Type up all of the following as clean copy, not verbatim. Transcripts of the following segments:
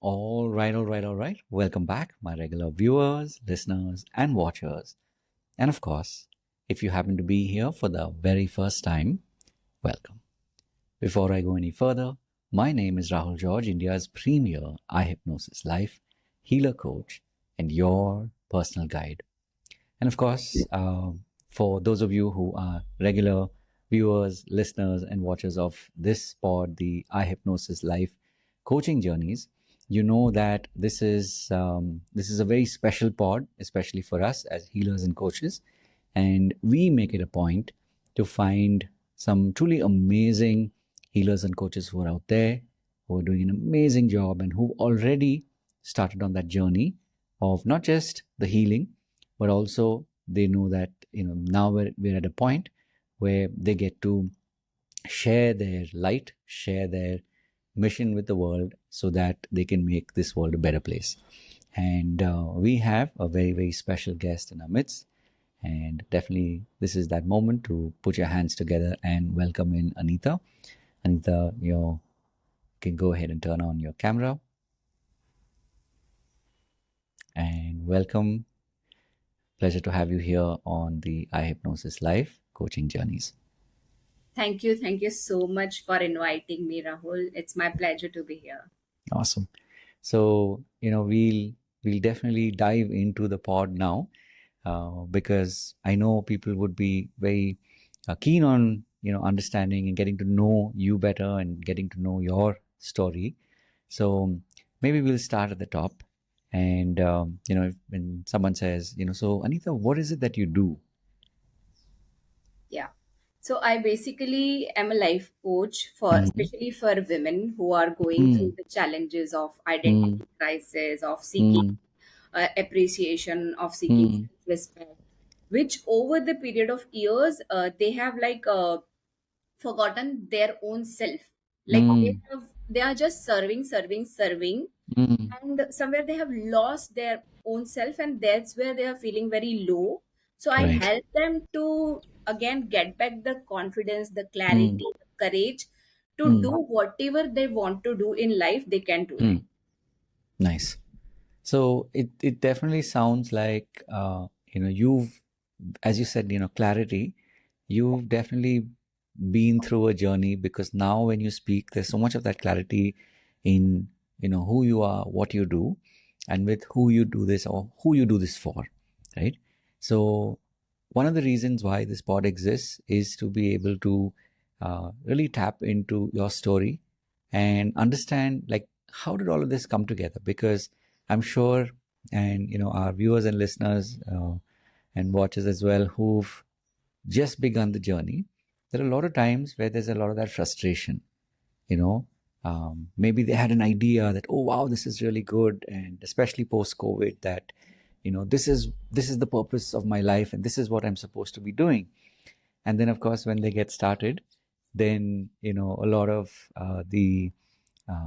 All right. Welcome back, my regular viewers, listeners, and watchers. And of course, if you happen to be here for the very first time, welcome. Before I go any further, my name is Rahul George, India's premier eye hypnosis life healer coach and your personal guide. And of course, for those of you who are regular viewers, listeners, and watchers of this pod, the eye hypnosis life coaching journeys, you know that this is a very special pod, especially for us as healers and coaches, and we make it a point to find some truly amazing healers and coaches who are out there, who are doing an amazing job, and who already started on that journey of not just the healing, but also they know that now we're at a point where they get to share their light, share their mission with the world so that they can make this world a better place. And we have a very, very special guest in our midst. And definitely, this is that moment to put your hands together and welcome in Anita. Anita, you can go ahead and turn on your camera. And welcome. Pleasure to have you here on the eye hypnosis life coaching journeys. Thank you. Thank you so much for inviting me, Rahul. It's my pleasure to be here. Awesome. So, we'll definitely dive into the pod now because I know people would be very keen on understanding and getting to know you better and getting to know your story. So maybe we'll start at the top. And when someone says, so Anita, what is it that you do? Yeah. So I basically am a life coach for especially for women who are going through the challenges of identity crisis, of seeking appreciation, of seeking respect, which over the period of years they have forgotten their own self. Like they are just serving, and somewhere they have lost their own self, and that's where they are feeling very low. So I Right. help them to again get back the confidence, the clarity, the courage to do whatever they want to do in life. They can do it. Nice. So it definitely sounds like you've, as you said, clarity. You've definitely been through a journey because now when you speak, there's so much of that clarity in who you are, what you do, and with who you do this or who you do this for, right? So one of the reasons why this pod exists is to be able to really tap into your story and understand like how did all of this come together, because I'm sure, and our viewers and listeners and watchers as well who've just begun the journey, there are a lot of times where there's a lot of that frustration. Maybe they had an idea that, oh wow, this is really good, and especially post COVID, that this is the purpose of my life and this is what I'm supposed to be doing. And then of course when they get started, then a lot of the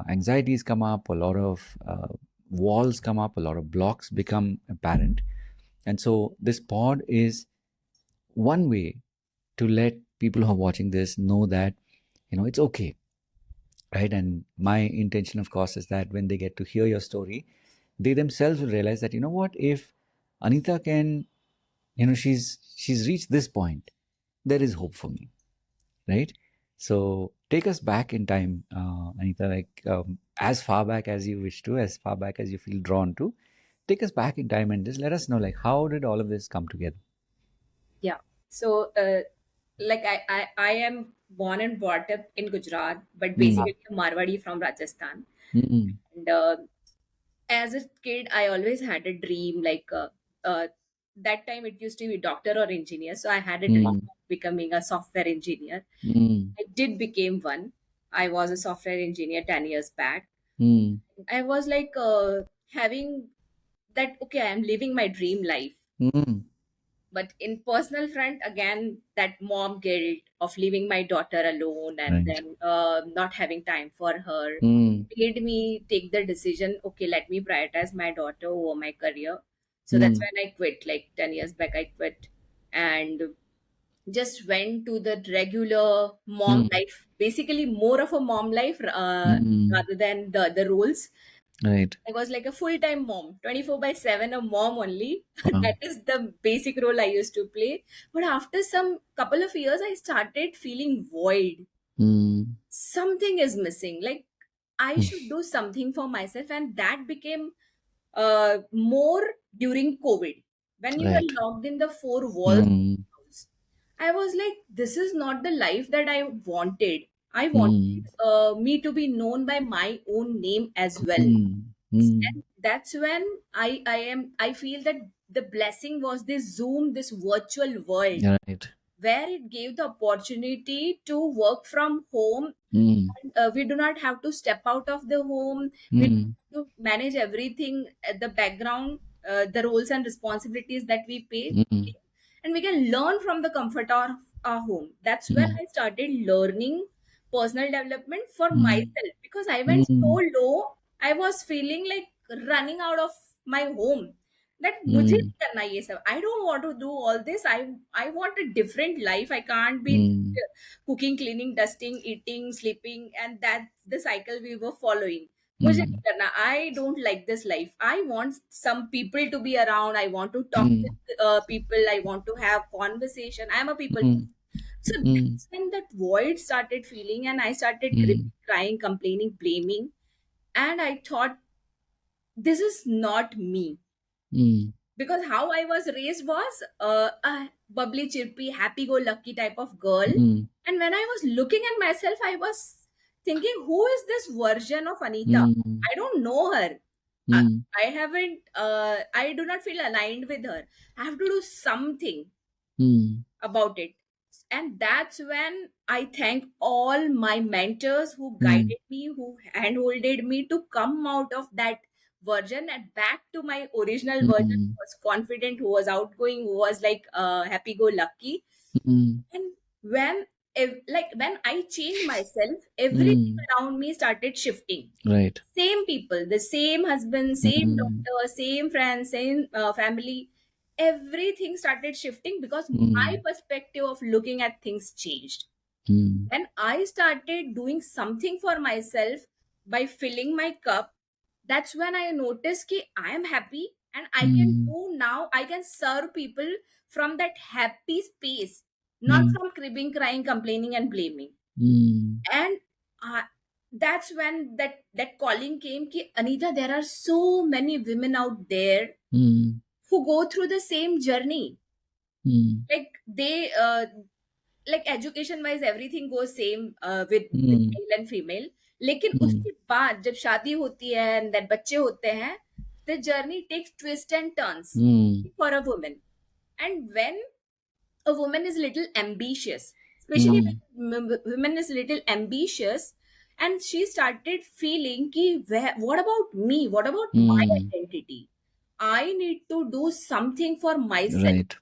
anxieties come up, a lot of walls come up, a lot of blocks become apparent. And so this pod is one way to let people who are watching this know that it's okay, right? And my intention of course is that when they get to hear your story, they themselves will realize that what, if Anita can, she's reached this point, there is hope for me, right? So take us back in time, Anita, like as far back as you wish to, as far back as you feel drawn to. Take us back in time and just let us know, like, how did all of this come together? Yeah. So I am born and brought up in Gujarat, but basically a Marwadi from Rajasthan. Mm-mm. And as a kid, I always had a dream. That time, it used to be doctor or engineer. So I had a dream of becoming a software engineer. Mm. I did became one. I was a software engineer 10 years back. Mm. I was having that. Okay, I am living my dream life. Mm. But in personal front, again, that mom guilt of leaving my daughter alone and Right. then not having time for her Mm. made me take the decision, okay, let me prioritize my daughter over my career. So that's Mm. when I quit, like 10 years back I quit, and just went to the regular mom Mm. life, basically more of a mom life Mm. rather than the other roles. Right. I was like a full-time mom, 24 by 7, a mom only. Wow. That is the basic role I used to play. But after some couple of years, I started feeling void. Mm. Something is missing. Like I should do something for myself. And that became more during COVID. When you Right. were locked in the four walls of Mm. the house, I was like, this is not the life that I wanted. I wanted Mm. me to be known by my own name as well. Mm. Mm. And that's when I feel that the blessing was this Zoom, this virtual world Right. where it gave the opportunity to work from home. Mm. And we do not have to step out of the home. We don't Mm. have to manage everything at the background, the roles and responsibilities that we pay, Mm. and we can learn from the comfort of our home. That's when Mm. I started learning personal development for Mm. myself, because I went so Mm. low. I was feeling like running out of my home. That मुझे Mm. नहीं करना ये सब. I don't want to do all this. I want a different life. I can't be Mm. cooking, cleaning, dusting, eating, sleeping, and that's the cycle we were following. मुझे नहीं Mm. करना. I don't like this life. I want some people to be around. I want to talk Mm. with people. I want to have conversation. I'm a people Mm. person. So Mm. that's when that void started feeling, and I started Mm. crying, complaining, blaming. And I thought, this is not me. Mm. Because how I was raised was a bubbly, chirpy, happy go lucky type of girl. Mm. And when I was looking at myself, I was thinking, who is this version of Anita? Mm. I don't know her. I, Mm. I haven't, I do not feel aligned with her. I have to do something Mm. about it. And that's when I thank all my mentors who Mm. guided me, who handholded me to come out of that version and back to my original version, Mm. who was confident, who was outgoing, who was like happy go lucky. Mm. And when like when I changed myself, everything Mm. around me started shifting. Right. Same people, the same husband, same Mm. daughter, same friends, same family. Everything started shifting because my Mm. perspective of looking at things changed. Mm. When I started doing something for myself by filling my cup, that's when I noticed that I am happy, and I can Mm. do now, I can serve people from that happy space, not Mm. from cribbing, crying, complaining, and blaming. Mm. And uh, that's when that calling came ki, Anita, there are so many women out there Mm. who go through the same journey. Mm. Like they like education wise everything goes same with Mm. male and female. लेकिन Mm. उसके बाद जब शादी होती है and then बच्चे होते हैं, the journey takes twists and turns Mm. for a woman. And when a woman is little ambitious, especially Mm. when women is little ambitious, and she started feeling ki, what about me, what about my Mm. identity, I need to do something for myself. Right.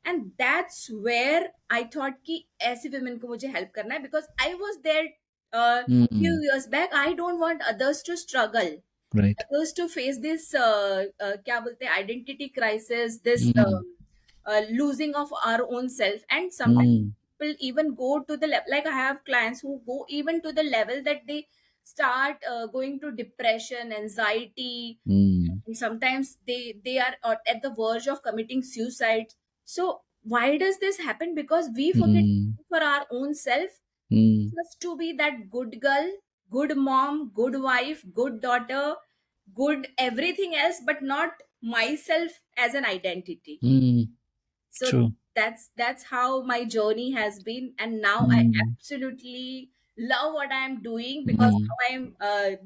And that's where I thought कि ऐसे women को मुझे help करना है, because I was there few Mm. years back. I don't want others to struggle, Right. others to face this क्या बोलते हैं identity crisis, this Mm. losing of our own self. And sometimes Mm. people even go to the level, like I have clients who go even to the level that they start going to depression, anxiety, Mm. and sometimes they are at the verge of committing suicide. So why does this happen? Because we forget Mm. for our own self Mm. just to be that good girl, good mom, good wife, good daughter, good everything else, but not myself as an identity. Mm. So True. that's how my journey has been, and now I Mm. absolutely love what I am doing, because Mm. now I am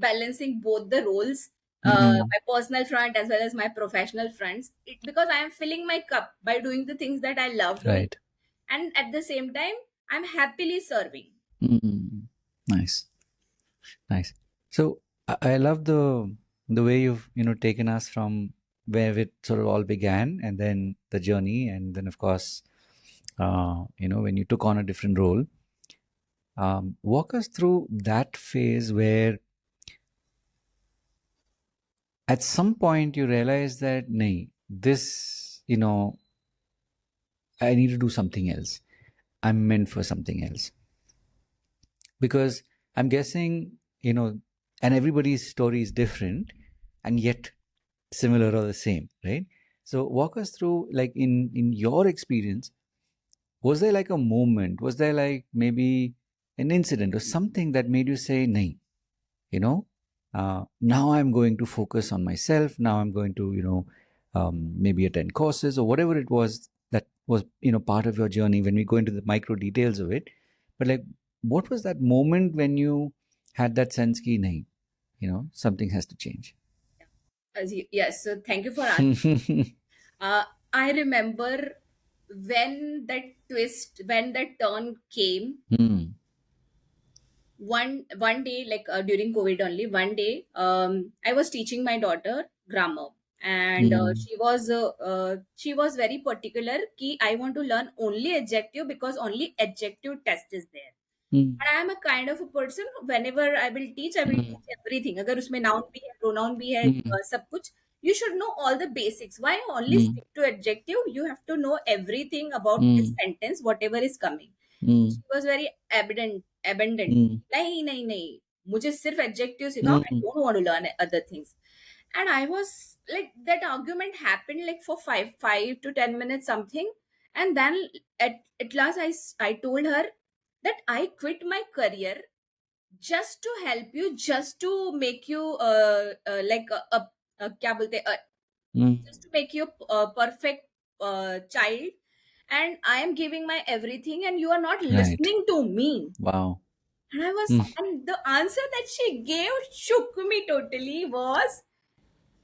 balancing both the roles, Mm. my personal front as well as my professional fronts, because I am filling my cup by doing the things that I love doing, Right. and at the same time I'm happily serving. Mm. Nice. Nice. So I love the way you've taken us from where it sort of all began, and then the journey, and then of course, when you took on a different role. Walk us through that phase where at some point you realize that, nay, this, I need to do something else. I'm meant for something else. Because I'm guessing, and everybody's story is different, and yet similar or the same, right? So walk us through, like, in your experience, was there like a moment, was there like maybe an incident or something that made you say, nahi, you know, now I'm going to focus on myself, now I'm going to, maybe attend courses or whatever it was that was, part of your journey, when we go into the micro details of it. But like, what was that moment when you had that sense ki nahi, something has to change? Yes, so thank you for asking. I remember when that twist, when that turn came. One day, like during COVID only, one day, I was teaching my daughter grammar, and she was very particular. Ki I want to learn only adjective because only adjective test is there. And I am a kind of a person, whenever I will teach, I will teach everything. अगर उसमें noun भी है, pronoun भी है, सब कुछ. You should know all the basics. Why only stick to adjective? You have to know everything about this sentence, whatever is coming. She was very abundant. नहीं नहीं नहीं, मुझे सिर्फ adjective सिखाओ. I don't want to learn other things. And I was like, that argument happened like for 5 to 10 minutes something. And then at last I told her that I quit my career just to help you, just to make you like क्या बोलते हैं, just to make you a perfect child, and I am giving my everything and you are not listening to me. Wow. And I was, and the answer that she gave shook me totally was,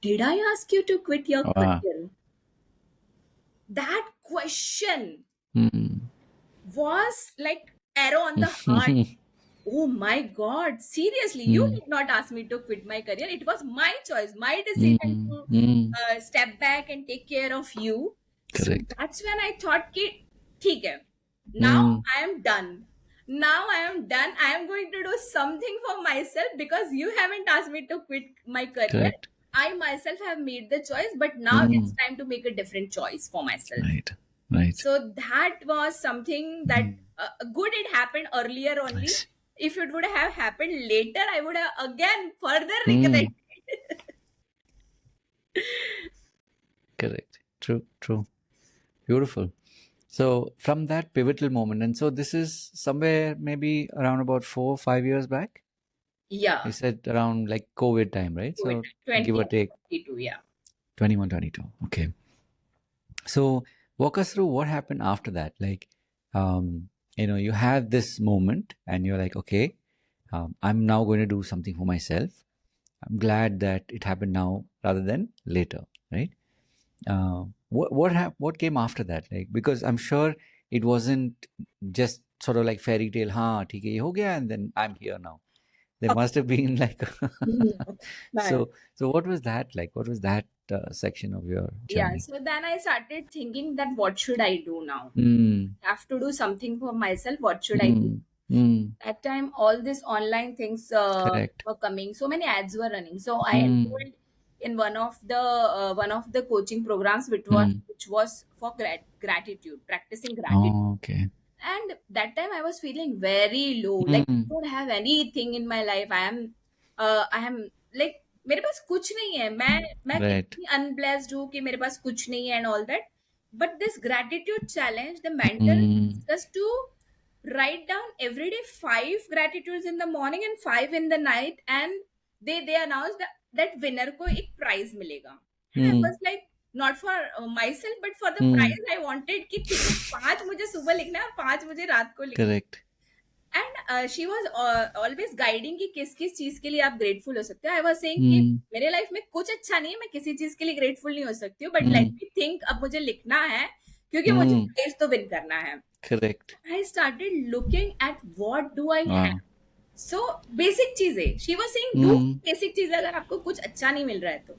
did I ask you to quit your career? That question was like arrow on the heart. Oh my God, seriously, you did not ask me to quit my career. It was my choice, my decision to step back and take care of you. Correct. So that's when I thought, ki, theek hai, now I am done. Now I am done. I am going to do something for myself because you haven't asked me to quit my career. Correct. I myself have made the choice, but now it's time to make a different choice for myself. Right. So that was something that good, it happened earlier only. Nice. If it would have happened later, I would have again further regretted. Correct. True. Beautiful. So from that pivotal moment, and so this is somewhere maybe around about 4 or 5 years back. Yeah. You said around like COVID time, right? COVID, so give or take 22, yeah. 21, 22. Okay. So walk us through what happened after that. Like, you had this moment and you're like, okay, I'm now going to do something for myself. I'm glad that it happened now rather than later, right? What came after that? Like, because I'm sure it wasn't just sort of like fairy tale, हाँ ठीक है ये हो गया, and then I'm here now. There must have been like so what was that like? What was that section of your journey? Yeah, so then I started thinking that what should I do now? I have to do something for myself. What should I do? That time all these online things were coming. So many ads were running. So I enrolled in one of the coaching programs which was for gratitude, practicing gratitude. Oh, okay. And that time I was feeling very low. Like I don't have anything in my life. I am like मेरे पास कुछ नहीं है. मैं कितनी unblessed हूँ कि मेरे पास कुछ नहीं है and all that. But this gratitude challenge, the mentor asked us to write down every day 5 gratitudes in the morning and 5 in the night, and they announced that winner को एक prize मिलेगा. And I was like, not for myself but for the prize I wanted कि 5 मुझे सुबह लिखना है और 5 मुझे रात को लिखना. Correct. And she was always guiding कि किस किस चीज के लिए आप grateful हो सकते हो. I was saying कि मेरे लाइफ में कुछ अच्छा नहीं है, मैं किसी चीज के लिए grateful नहीं हो सकती हूँ, but let me think, अब मुझे लिखना है क्योंकि मुझे prize तो win करना है. Correct. I started looking at what do I have. So basic चीजें. She was saying do basic चीजें अगर आपको कुछ अच्छा नहीं मिल रहा है तो.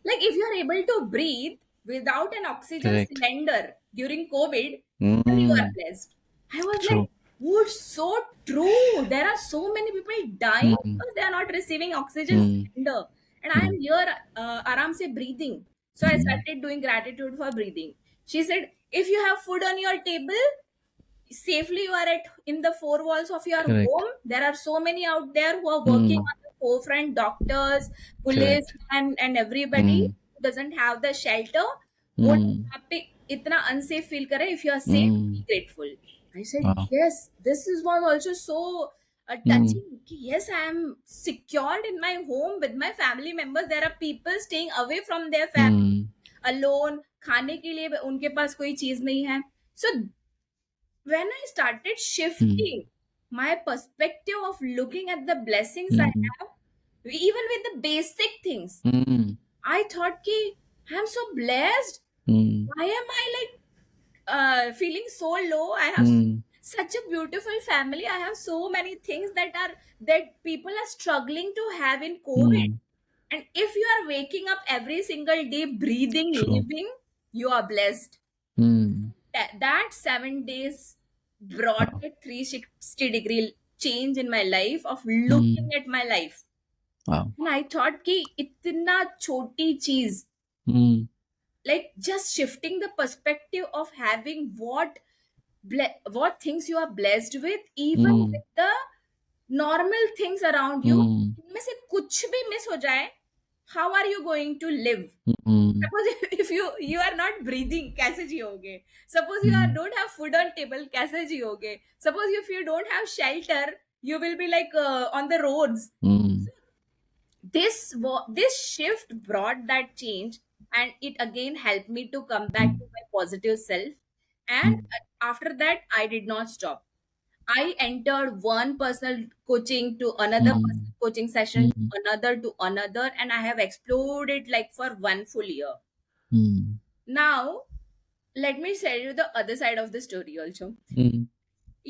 Like if you are able to breathe without an oxygen cylinder during COVID, then you are blessed. I was like, oh, so true. There are so many people dying because they are not receiving oxygen cylinder. And I am here aram se breathing. So I started doing gratitude for breathing. She said, if you have food on your table, safely you are in the 4 walls of your home. There are so many out there who are working on the forefront, doctors, police, Correct. and everybody Mm. who doesn't have the shelter, वो Mm. यहाँ पे इतना unsafe feel कर रहे हैं. If you are safe, be Mm. grateful. I said, Wow. yes, this is was also so Mm. touching. Yes, I am secured in my home with my family members. There are people staying away from their family, Mm. alone. खाने के लिए उनके पास कोई चीज नहीं है. So when I started Mm. shifting my perspective of looking at the blessings I Mm. have, even with the basic things, Mm. I thought ki I'm so blessed. Mm. Why am I like feeling so low? I have Mm. such a beautiful family. I have so many things that people are struggling to have in COVID. Mm. And if you are waking up every single day, breathing, True. living, you are blessed. Mm. That 7 days brought Wow. a 360-degree change in my life of looking Mm. at my life. Wow. And I thought ki itna choti cheez, Mm. like just shifting the perspective of having what things you are blessed with, even Mm. with the normal things around you, Mm. इनमें से कुछ भी miss हो जाए, how are you going to live? Mm. Suppose if you are not breathing, कैसे जियोगे? Suppose you Mm. don't have food on table, कैसे जियोगे? Suppose if you don't have shelter, you will be like on the roads. Mm. This shift brought that change, and it again helped me to come back to my positive self. And Mm. after that, I did not stop. I entered one personal coaching to another Mm. personal coaching session, Mm. another to another, and I have explored it like for one full year. Mm. Now, let me tell you the other side of the story also. Mm.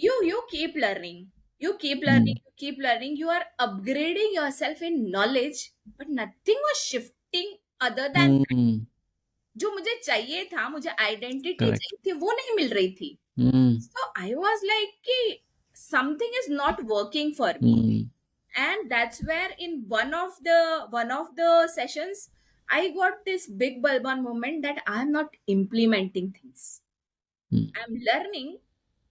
You keep learning. You keep learning, Mm. you keep learning. You are upgrading yourself in knowledge, but nothing was shifting other than Mm. जो मुझे चाहिए था, मुझे identity Correct. चाहिए थी, वो नहीं मिल रही थी. Mm. So I was like कि something is not working for me. Mm. And that's where in one of the sessions I got this big bulb on moment that I'm not implementing things. Mm. I'm learning,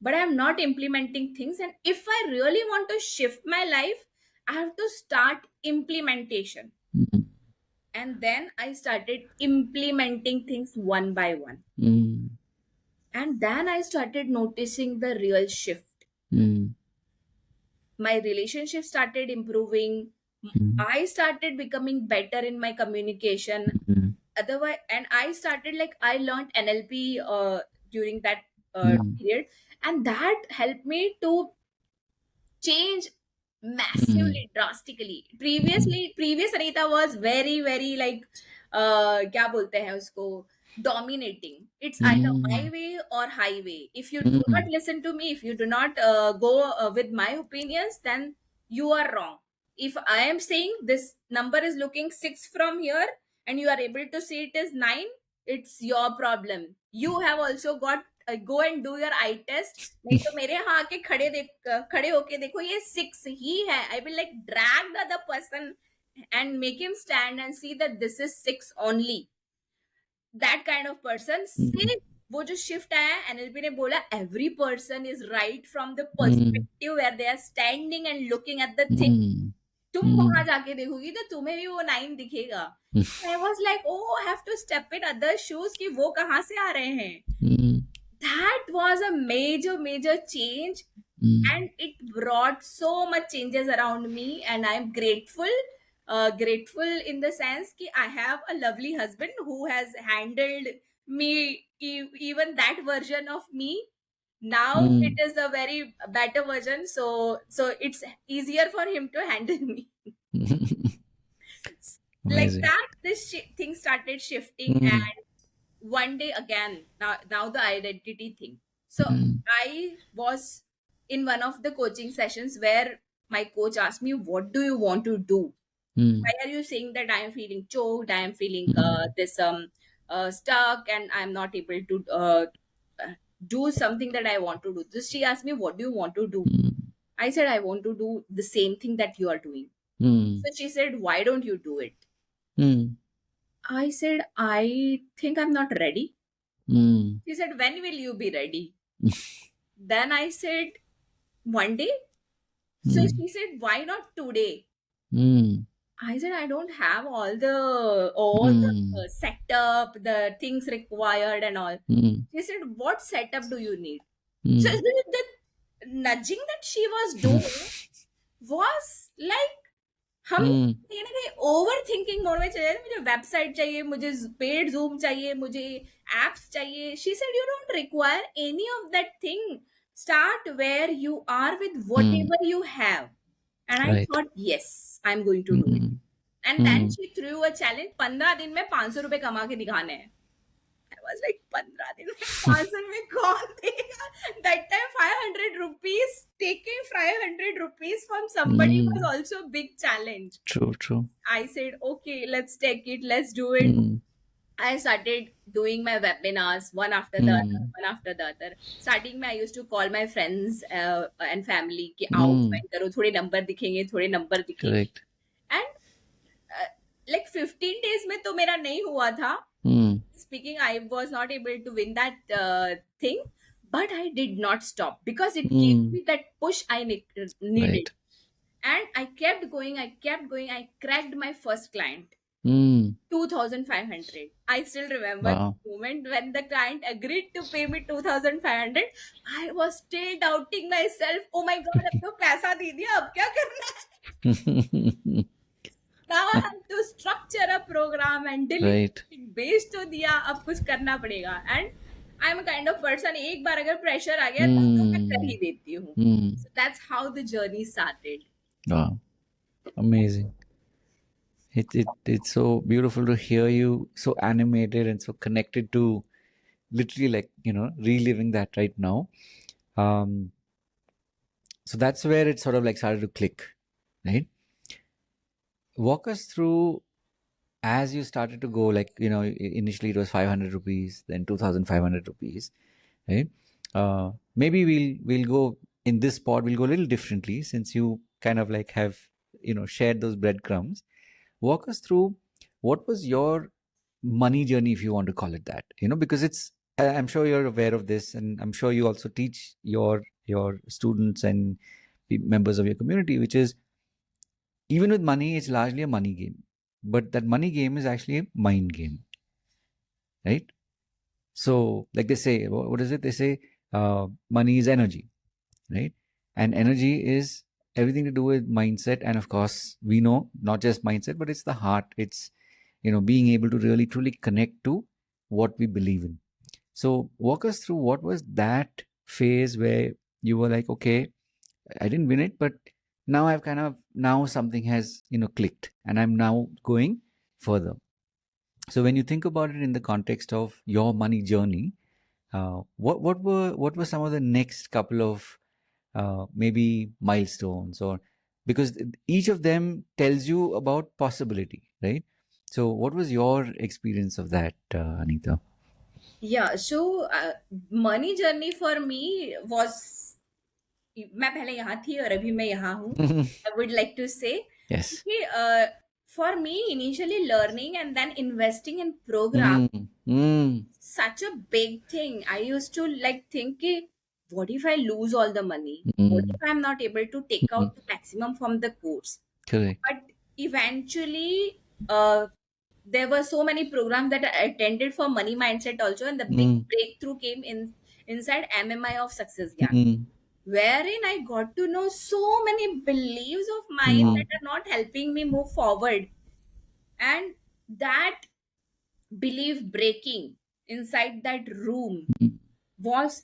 but I'm not implementing things. And if I really want to shift my life, I have to start implementation. Mm. And then I started implementing things one by one. Mm. And then I started noticing the real shift. Mm. My relationship started improving. Mm. I started becoming better in my communication. Mm. Otherwise, and I started like I learned NLP during that Mm. period, and that helped me to change Mm. massively, drastically. Mm. Previous Anita was very, very like क्या बोलते हैं उसको, dominating. It's either my Mm. way or highway. If you do not Mm. listen to me, if you do not go with my opinions, then you are wrong. If I am saying this number is looking 6 from here and you are able to see it is 9, it's your problem. You have also got go and do your eye test. नहीं तो मेरे यहाँ आके खड़े होके देखो ये 6 ही है. I will like drag the other person and make him stand and see that this is 6 only. That kind of person. Mm. सिर्फ वो जो शिफ्ट आया, एनएलपी ने बोला every person is right from the Mm. perspective where they are standing and looking at the thing. Mm. तुम वहां Mm. जाके देखोगी तो तुम्हें भी वो 9 दिखेगा. Mm. I was like, oh, I have to step in other shoes कि वो कहाँ से आ रहे हैं. Mm. That was a major change, Mm. and it brought so much changes around me, and I'm grateful in the sense that I have a lovely husband who has handled me, even that version of me. Now it Mm. is a very better version, so it's easier for him to handle me. Like Amazing. that, this thing started shifting. Mm. And one day again, now the identity thing. So Mm. I was in one of the coaching sessions where my coach asked me, what do you want to do? Mm. Why are you saying that I am feeling choked, I am feeling Mm. this stuck, and I'm not able to do something that I want to do? This, she asked me, what do you want to do? Mm. I said, I want to do the same thing that you are doing. Mm. So she said, why don't you do it? Mm. I said, I think I'm not ready. Mm. She said, when will you be ready? Then I said, one day. So Mm. she said, why not today? Mm. I said I don't have all Mm. the setup, the things required and all. Mm. She said, "What setup do you need?" So Mm. the nudging that she was doing was like हम Mm. कहीं ना कहीं over thinking mode में चले जाते हैं, मुझे website चाहिए, मुझे पेड जूम चाहिए, मुझे एप्स चाहिए. She said you don't require any of that thing. Start where you are with Mm. whatever you have. And I Right. thought, yes, I'm going to do it. Mm. And then Mm. she threw a challenge, 15 दिन में 500 रुपए कमा के दिखाने हैं. I was like, 15 दिन में 500 में कौन देगा? That time 500 rupees, taking 500 rupees from somebody was Mm. also a big challenge. True, true. I said, okay, let's take it, let's do it. Mm. I started doing my webinars one after the other, Mm. one after the other. Starting में I used to call my friends and family कि आओ Mm. Join करो, थोड़े number दिखेंगे, थोड़े number दिखेंगे. Correct. And like 15 days में तो मेरा नहीं हुआ था. Mm. Speaking, I was not able to win that thing, but I did not stop because it gave Mm. me that push I needed. Right. And I kept going, I kept going. I cracked my first client, Mm. 2,500. I still remember Wow. the moment when the client agreed to pay me 2,500. I was still doubting myself. Oh my God, अब तो पैसा दे दिया, अब क्या करना है? Now I have to structure a program and deliver Right. it. बेच तो दिया, अब कुछ करना पड़ेगा. And I'm a kind of person, एक बार अगर pressure आ गया तो मैं कर ही Mm. देती हूँ. Mm. So that's how the journey started. Wow. Amazing. It's so beautiful to hear you so animated and so connected to literally, like, reliving that right now. Um, so that's where it sort of like started to click, right? Walk us through as you started to go, like, initially it was 500 rupees, then 2,500 rupees, right? Maybe we'll go in this pod, we'll go a little differently since you kind of like have, shared those breadcrumbs. Walk us through what was your money journey, if you want to call it that, because I'm sure you're aware of this, and I'm sure you also teach your students and members of your community, which is, even with money, it's largely a money game, but that money game is actually a mind game, right? So, like they say, what is it? They say money is energy, right? And energy is everything to do with mindset. And of course, we know not just mindset, but it's the heart. It's, being able to really truly connect to what we believe in. So, walk us through what was that phase where you were like, okay, I didn't win it, but now I've kind of, now something has, clicked and I'm now going further. So when you think about it in the context of your money journey, what were some of the next couple of maybe milestones, or because each of them tells you about possibility, right? So what was your experience of that, Anita? Yeah, so money journey for me was, मैं पहले यहाँ थी और अभी मैं यहाँ हूँ. I would like to say Yes. कि for me initially learning and then investing in program such a big thing. I used to like think कि what if I lose all the money? What if I'm not able to take out the maximum from the course? Correct. But eventually there were so many programs that I attended for money mindset also, and the big breakthrough came inside MMI of Success Gyan, wherein I got to know so many beliefs of mine that are not helping me move forward. And that belief breaking inside that room was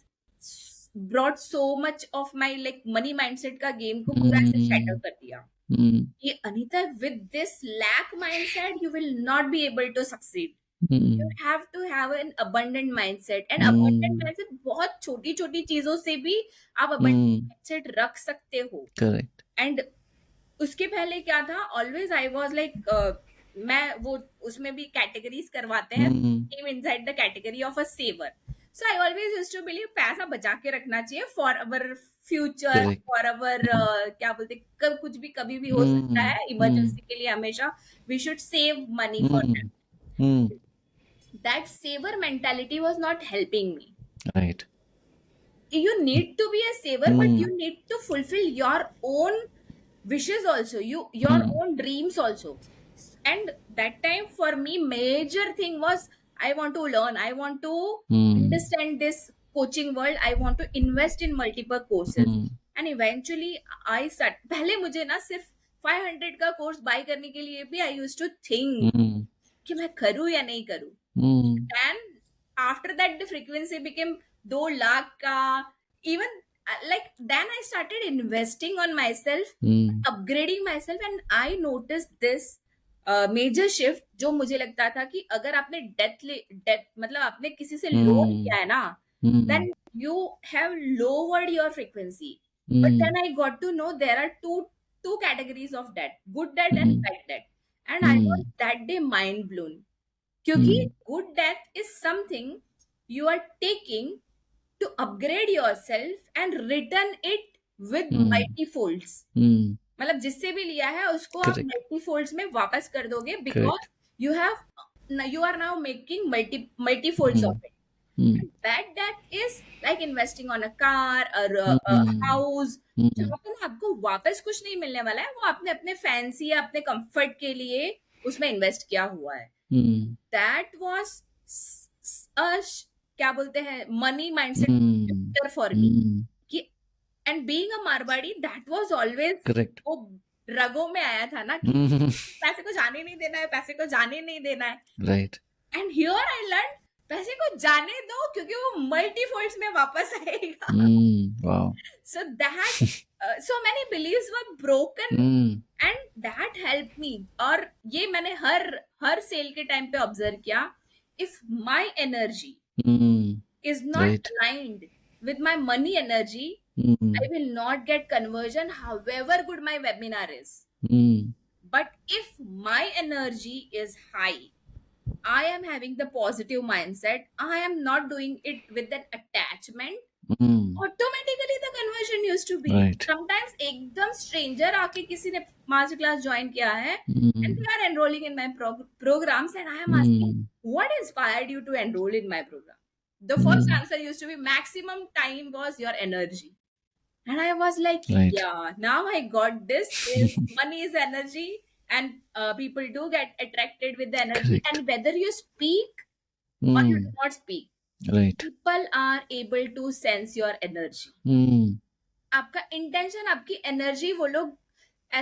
brought so much of my like money mindset का game को पूरा ऐसे shatter कर दिया. कि Anita, with this lack mindset, you will not be able to succeed. You have to have an abundant mindset. And abundant mindset बहुत छोटी छोटी चीजों से भी आप abundant mindset रख सकते हो. Correct. And उसके पहले क्या था, always I was like मैं वो उसमें भी categories करवाते हैं, came inside the category of a saver. So I always used to believe पैसा बचा के रखना चाहिए for our future, Correct. for our क्या बोलते, कुछ भी कभी भी हो सकता है, इमरजेंसी के लिए हमेशा we should save money for that. That saver mentality was not helping me. Right. You need to be a saver, but you need to fulfill your own wishes also, your own dreams also. And that time for me major thing was, I want to learn, I want to understand this coaching world, I want to invest in multiple courses. And eventually I start, पहले मुझे ना सिर्फ 500 का course buy करने के लिए भी आई used to think कि मैं करूं या नहीं करूं. And after that the frequency became 2 lakh ka, even like then I started investing on myself, upgrading myself, and I noticed this major shift. जो मुझे लगता था कि अगर आपने डेथ मतलब आपने किसी से लोन किया है ना, then you have lowered your frequency. But then I got to know there are two categories of debt, good debt and bad debt. And I was that day mind blown. क्योंकि good debt is something you are taking to upgrade yourself and return it with multifolds. मतलब जिससे भी लिया है उसको आप Correct. multifolds में वापस कर दोगे, because you are now making multifolds of it. And bad debt is like investing on a car or a house, जहाँ पे ना आपको वापस कुछ नहीं मिलने वाला है, वो आपने अपने फैंसी या अपने कंफर्ट के लिए उसमें इन्वेस्ट किया हुआ है. That was क्या बोलते हैं, मनी माइंडसेट फॉर मी. कि and being a Marwari, that was always, Correct. वो रगों में आया था ना कि पैसे को जाने नहीं देना है, पैसे को जाने नहीं देना है. Right. And here I learn, पैसे को जाने दो क्योंकि वो मल्टीफोल्ड्स में वापस आएगा. Wow. So that so many beliefs were broken, and that helped me. और ये मैंने हर सेल के टाइम पे ऑब्जर्व किया. If my energy is not Right. aligned with my money energy, I will not get conversion however good my webinar is. But if my energy is high, I am having the positive mindset, I am not doing it with an attachment, automatically the conversion used to be. Right. Sometimes एकदम stranger आके किसी ने master class join किया है, and they are enrolling in my programs, and I am asking, what inspired you to enroll in my program? The first answer used to be, maximum time was your energy. And I was like, Right. yeah, now I got this. Is money is energy, and people do get attracted with the energy. Correct. And whether you speak or you do not speak, Right. people are able to sense your energy. आपका intention, आपकी energy वो लोग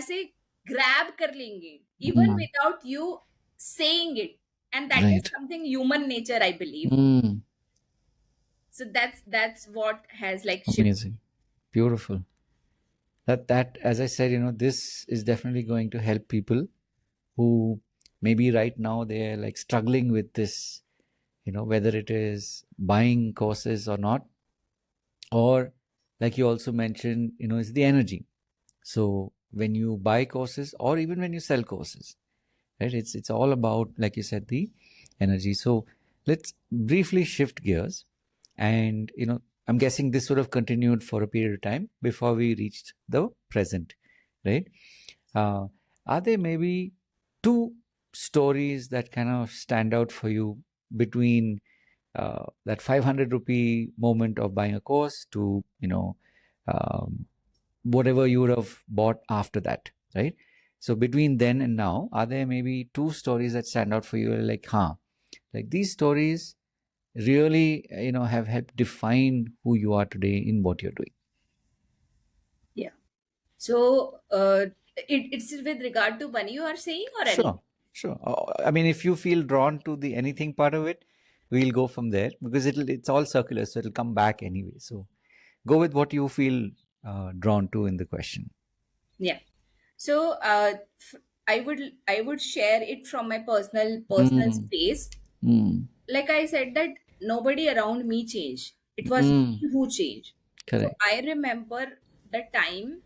ऐसे grab कर लेंगे, even without you saying it. And that is Right. something human nature, I believe. So that's what has like shifted. Amazing. Beautiful. That as I said, this is definitely going to help people who maybe right now they're like struggling with this, whether it is buying courses or not, or like you also mentioned, it's the energy. So when you buy courses or even when you sell courses, right, it's all about, like you said, the energy. So let's briefly shift gears, and I'm guessing this would have continued for a period of time before we reached the present, right? Are there maybe 2 stories that kind of stand out for you between that 500 rupee moment of buying a course to whatever you would have bought after that, right? So between then and now, are there maybe 2 stories that stand out for you, like these stories really have helped define who you are today in what you're doing? Yeah. So it's with regard to money you are saying, or Sure. I mean, if you feel drawn to the anything part of it, we'll go from there, because it's all circular, so it'll come back anyway. So go with what you feel drawn to in the question. Yeah. So I would share it from my personal space. Like I said, that nobody around me changed. It was me who changed. Correct. So I remember the time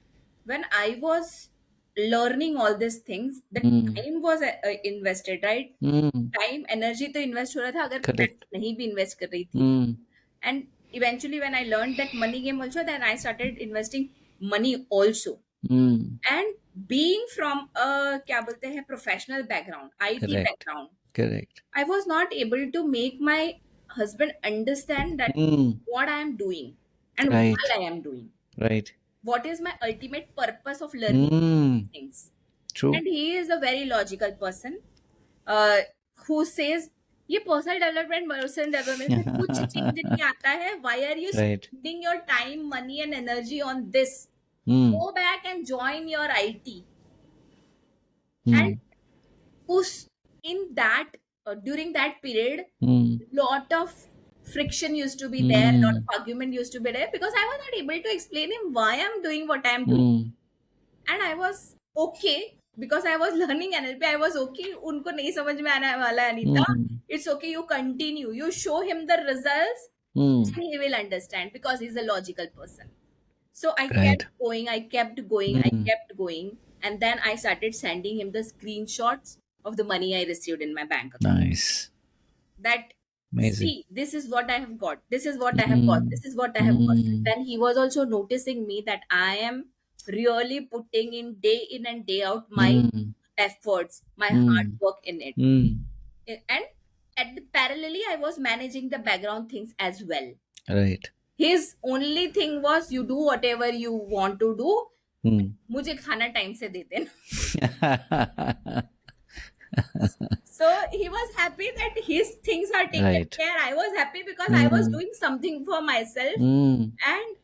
when I was learning all these things. The time was invested, right? Time, energy तो invest हो रहा था, अगर Correct. नहीं भी invest कर रही थी. And eventually when I learned that money game also, then I started investing money also. And being from a क्या बोलते हैं professional background, IT Correct. background, Correct. I was not able to make my husband understand that what I am doing and Right. why I am doing. Right. what is my ultimate purpose of learning Mm. things. True. And he is a very logical person, uh, who says ये personal development से कुछ change नहीं आता है. Why are you Right. spending your time, money and energy on this? Mm. Go back and join your IT. And Mm. us in that, during that period, Mm. lot of friction used to be there, lot of argument used to be there, because I was not able to explain him why I'm doing what I'm doing. Mm. And I was okay, because I was learning NLP. I was okay. उनको नहीं समझ में आने वाला है, Anita. Mm. It's okay. You continue. You show him the results, Mm. and he will understand, because he's a logical person. So I Right. kept going. I kept going. I Mm. kept going, and then I started sending him the screenshots of the money I received in my bank account. Nice. That, Amazing. see, this is what I have got. This is what I have got. This is what I have got. Mm. Then he was also noticing me that I am really putting in day in and day out my Mm. efforts, my Mm. hard work in it. Mm. And parallelly, I was managing the background things as well. Right. His only thing was, you do whatever you want to do. Mm. मुझे खाना time से दे देना. So he was happy that his things are taken Right. care. I was happy because I was doing something for myself. Mm. And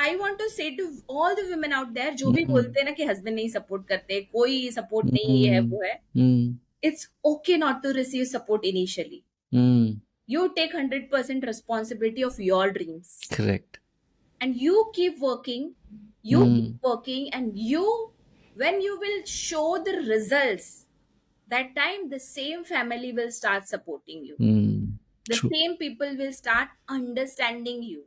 I want to say to all the women out there, जो भी बोलते हैं ना कि husband नहीं support करते, कोई support नहीं, ये है वो है, Mm. it's okay not to receive support initially. Mm. You take 100% responsibility of your dreams, Correct. and you keep working. You keep working, and when you will show the results, that time the same family will start supporting you. Mm. The True. same people will start understanding you,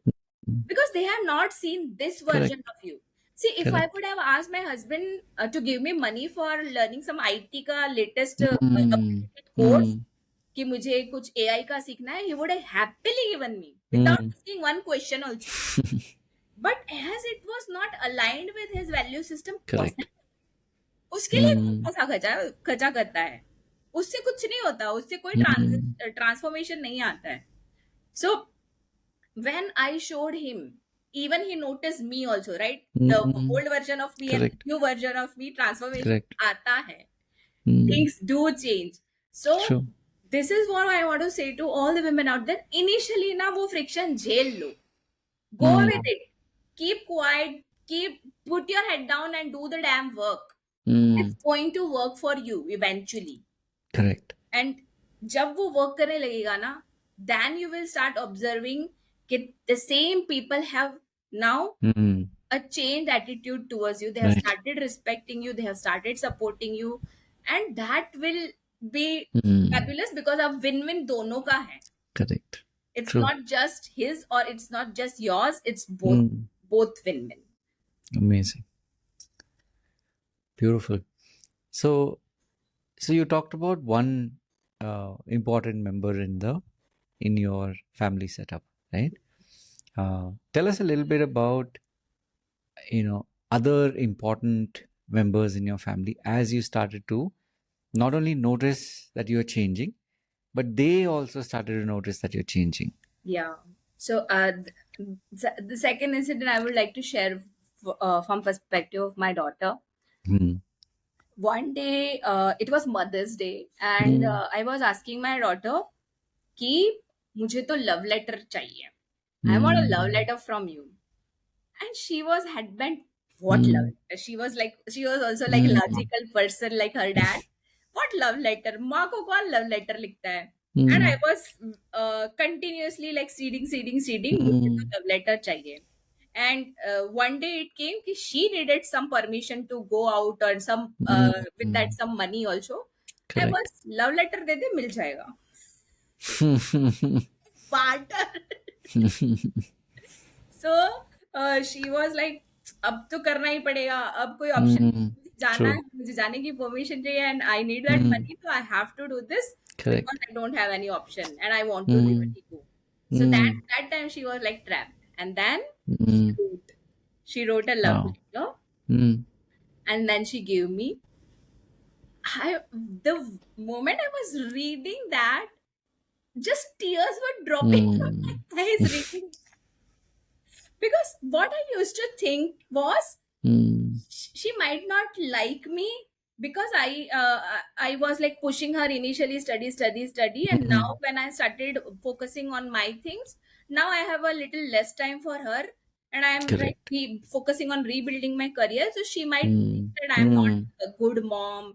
because they have not seen this version of you. See, if I Correct. would have asked my husband to give me money for learning some IT का latest Mm. updated course, Mm. कि मुझे कुछ AI का सीखना है, he would have happily given me without asking one question also. But as it was not aligned with his value system, Correct. उसके लिए पैसा खर्चा करता है, उससे कुछ नहीं होता, उससे कोई ट्रांसफॉर्मेशन नहीं आता है. So when I showed him, even he noticed me also, right? The old version of me and Correct. new version of me, transformation Correct. आता है. Mm. Things do change. So True. this is what I want to say to all the women out there. Initially ना वो friction झेल लो. Go with it. Keep quiet. Put your head down and do the damn work. Mm. It's going to work for you eventually. Correct. And जब वो work करने लगेगा ना, then you will start observing that the same people have now Mm. a changed attitude towards you. They have Right. started respecting you. They have started supporting you, and that will be fabulous, because अब win-win दोनों का है. Correct. It's True. not just his or it's not just yours. It's both win-win. Amazing. Beautiful. So you talked about one important member in your family setup, right? Tell us a little bit about other important members in your family as you started to not only notice that you're changing, but they also started to notice that you're changing. Yeah. So the second incident I would like to share from perspective of my daughter. One day, it was Mother's Day, and I was asking my daughter कि मुझे तो love letter चाहिए. I want a love letter from you. And she was headbent. What love letter? She was also like a logical person like her dad. What love letter? माँ को कौन love letter लिखता है? And I was continuously like seeding. मुझे तो love letter चाहिए. And one day it came कि she needed some permission to go out or some with that some money also. I was love letter दे दे मिल जाएगा. Barter. So she was like, अब तो करना ही पड़ेगा, अब कोई ऑप्शन जाना है, मुझे जाने की परमिशन चाहिए, and I need that money, so I have to do this. Correct. Because I don't have any option and I want to really go. So that time she was like trapped, and then she wrote a love letter, and then she gave me. The moment I was reading that, just tears were dropping from my eyes reading. Because what I used to think was Mm. she might not like me because I was like pushing her initially, study, and now Mm. when I started focusing on my things, now I have a little less time for her, and I'm like Correct. focusing on rebuilding my career. So she might think Mm. that I'm not Mm. a good mom.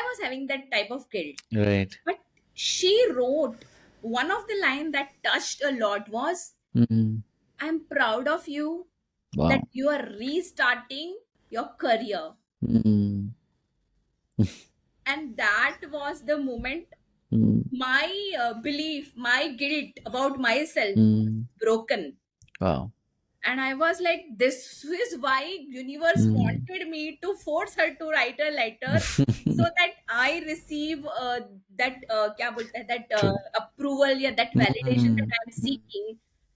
I was having that type of guilt. Right. But she wrote one of the line that touched a lot was, Mm. I'm proud of you that Wow. you are restarting your career. Mm. And that was the moment Mm. my belief, my guilt about myself was Mm. broken. Wow. And I was like, this is why universe Mm. wanted me to force her to write a letter so that I receive that क्या बोलते हैं, that True. approval, yeah, that validation that Mm. I'm seeking,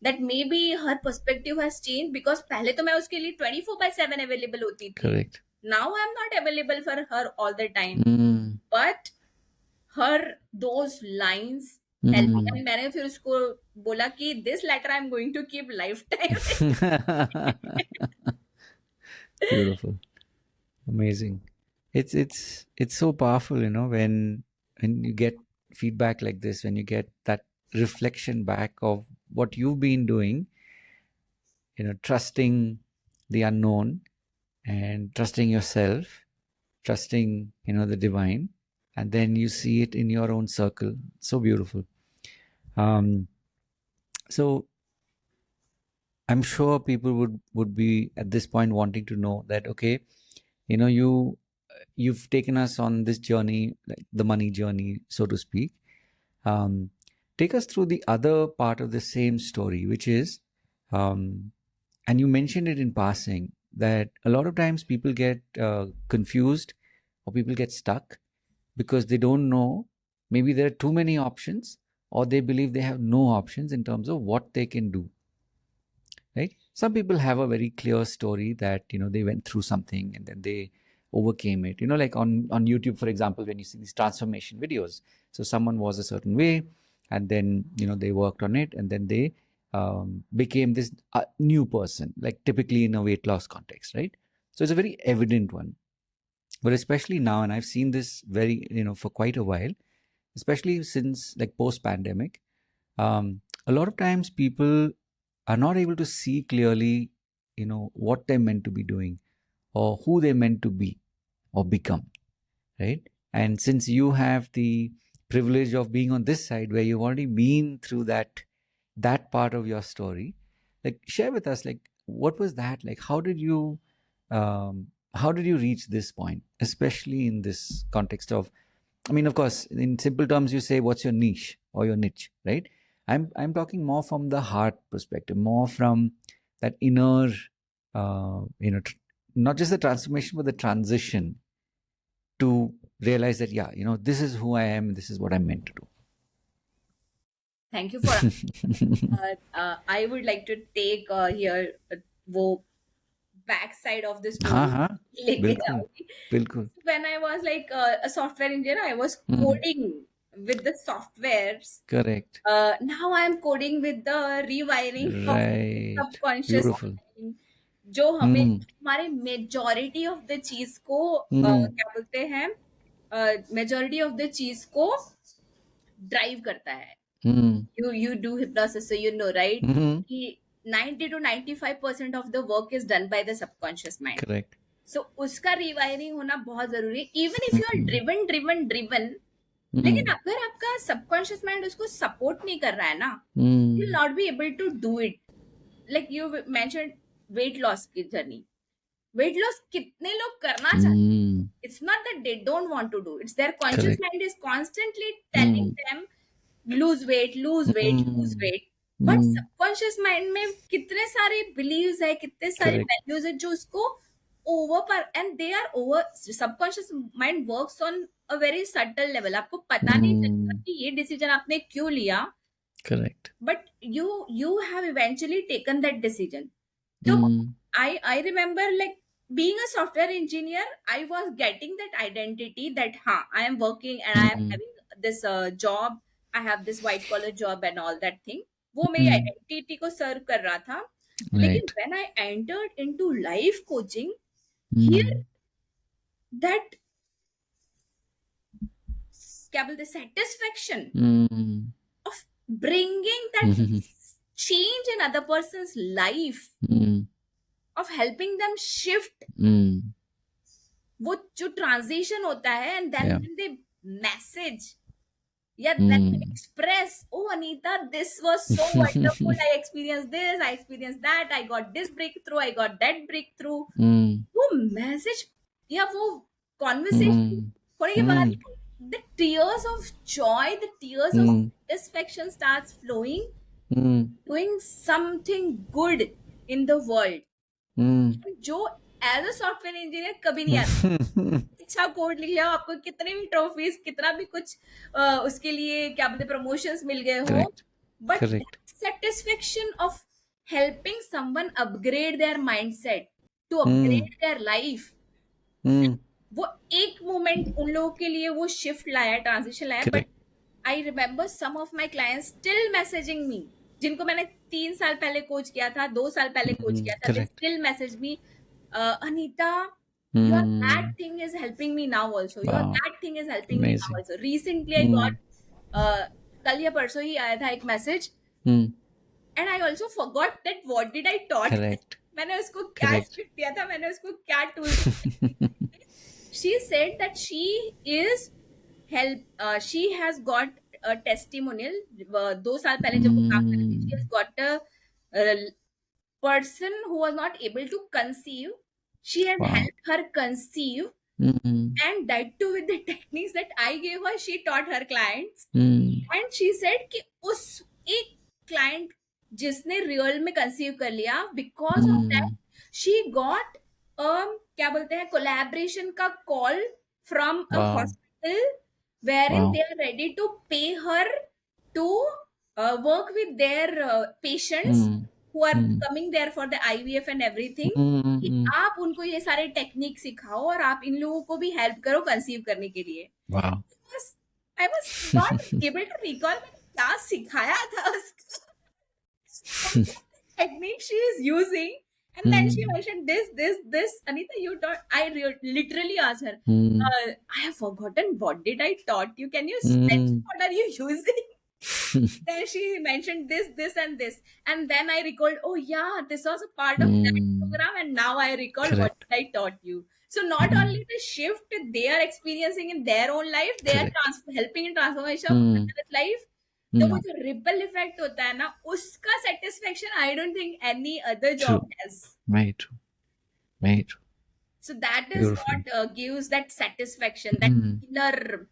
that maybe her perspective has changed, because पहले तो मैं उसके लिए 24/7 available होती थी. Correct. Now I'm not available for her all the time. Mm. But her those lines help me. Mm. And मैंने फिर उसको बोला कि this letter I'm going to keep lifetime. Beautiful. Amazing. It's so powerful, when you get feedback like this, when you get that reflection back of what you've been doing, trusting the unknown and trusting yourself, trusting, the divine, and then you see it in your own circle. So beautiful. Um, so I'm sure people would be at this point wanting to know that, okay, you've taken us on this journey, like the money journey, so to speak. Um, Take us through the other part of the same story, which is, and you mentioned it in passing, that a lot of times people get confused or people get stuck because they don't know. Maybe there are too many options, or they believe they have no options in terms of what they can do. Right? Some people have a very clear story that they went through something and then they overcame it. Like on YouTube, for example, when you see these transformation videos, so someone was a certain way, and then they worked on it, and then they became this new person, like typically in a weight loss context, right? So it's a very evident one. But especially now, and I've seen this very for quite a while, especially since like post pandemic, a lot of times people are not able to see clearly what they're meant to be doing or who they're meant to be or become, right? And since you have the privilege of being on this side where you've already been through that part of your story, like share with us, like what was that like? How did you reach this point, especially in this context of, I mean, of course, in simple terms, you say what's your niche or your niche, right? I'm talking more from the heart perspective, more from that inner, not just the transformation, but the transition to realize that, yeah, this is who I am, this is what I'm meant to do. Thank you for I would like to take here वो backside of the हाँ story हाँ लेके बिल्कुल जाऊंगी. बिल्कुल When I was like a software engineer, I was hmm coding with the softwares. Correct Now I'm coding with the rewiring of right subconscious beautiful mind, जो हमें हम्म हमारे मेजॉरिटी ऑफ द चीज को हम्म क्या बोलते हैं, मेजॉरिटी ऑफ द चीज को ड्राइव करता है. हम्म You do hypnosis, so you know, right? हम्म कि 90 to 95% of the work is done by the subconscious mind. Correct So उसका रिवायरिंग होना बहुत जरूरी है. Even if you are hmm driven, लेकिन अगर आपका सबकॉन्शियस माइंड उसको सपोर्ट नहीं कर रहा है ना, you will not be able to do it. Like you mention weight loss की जर्नी. वेट लॉस कितने लोग करना चाहते हैं? It's not that they don't want to do. It's their conscious correct mind is constantly telling them lose weight, lose weight, lose weight. But subconscious mind में कितने सारे beliefs है, कितने सारे करेक्ट values है जो उसको over पर, and they are over. Subconscious mind works on a very subtle level. आपको पता नहीं चलता कि ये decision आपने क्यों लिया, correct but you have eventually taken that decision. So I remember like being a software engineer, I was getting that identity that I am working and I am having this job, I have this white collar job and all that thing. वो मेरी identity को serve कर रहा था. लेकिन Right. when I entered into life coaching, here Mm. that क्या बोलते satisfaction Mm. of bringing that Mm. change in other person's life, Mm. of helping them shift Mm. वो जो ट्रांजिशन होता है, and then Yeah. when they message, yeah, then they Mm. express, oh Anita, this was so wonderful, I experienced this, I experienced that, I got this breakthrough, I got that breakthrough. Mm. वो message या वो conversation Mm. होने के Mm. बाद the tears of joy, the tears of Mm. satisfaction starts flowing, Mm. doing something good in the world, Mm. जो as a software engineer कभी नहीं आता। अच्छा कोड लिख लिया, आपको कितने भी ट्रॉफीज, कितना भी कुछ उसके लिए क्या बोलते प्रमोशंस मिल गए हो, Correct. But Correct. Satisfaction of helping someone upgrade their mindset, to Mm. Upgrade their life, Mm. वो एक मोमेंट उन लोगों के लिए वो शिफ्ट लाया, ट्रांजिशन लाया। But Correct. I remember some of my clients still messaging me, जिनको मैंने 3 साल पहले कोच किया था, 2 साल पहले कोच Mm. किया था, दे Correct. Still message me, Anita, your that Mm. thing is helping me now also, your Wow. that thing is helping me now Amazing. also. Recently I got कल या परसों ही आया था एक message, Mm. and I also forgot that what did I taught. Correct. मैंने उसको क्या Correct. Script दिया था, मैंने उसको क्या tool she said that she is she has got a testimonial 2 साल पहले जब वो काम कर रही थी, she has got a person who was not able to conceive, she has Wow. helped her conceive, Mm. and that too with the techniques that I gave her, she taught her clients. Mm. And she said कि उस एक client जिसने real में conceive कर लिया, because of that she got क्या बोलते हैं collaboration का call from a Wow. hospital wherein Wow. they are ready to pay her to work with their patients Mm. who are Mm. coming there for the IVF and everything, कि Mm. आप उनको ये सारे technique सिखाओ और आप इन लोगों को भी हेल्प करो कंसीव करने के लिए। Wow. I was not able to recall मैंने क्या सिखाया था उसको, technique she is using, and then she mentioned this. Anita, you taught. I literally asked her, Mm. I have forgotten what did I taught you. Can you mention what are you using? Then she mentioned this and this, and then I recalled, oh yeah, this was a part of that program, and now I recall what Correct. I taught you. So not only the shift they are experiencing in their own life, they are Correct. helping in transformation of another's life. तो वो जो ripple effect होता है ना, उसका satisfaction I don't think any other job has. Very true. Very true. So that is Beautiful. what gives that satisfaction, that inner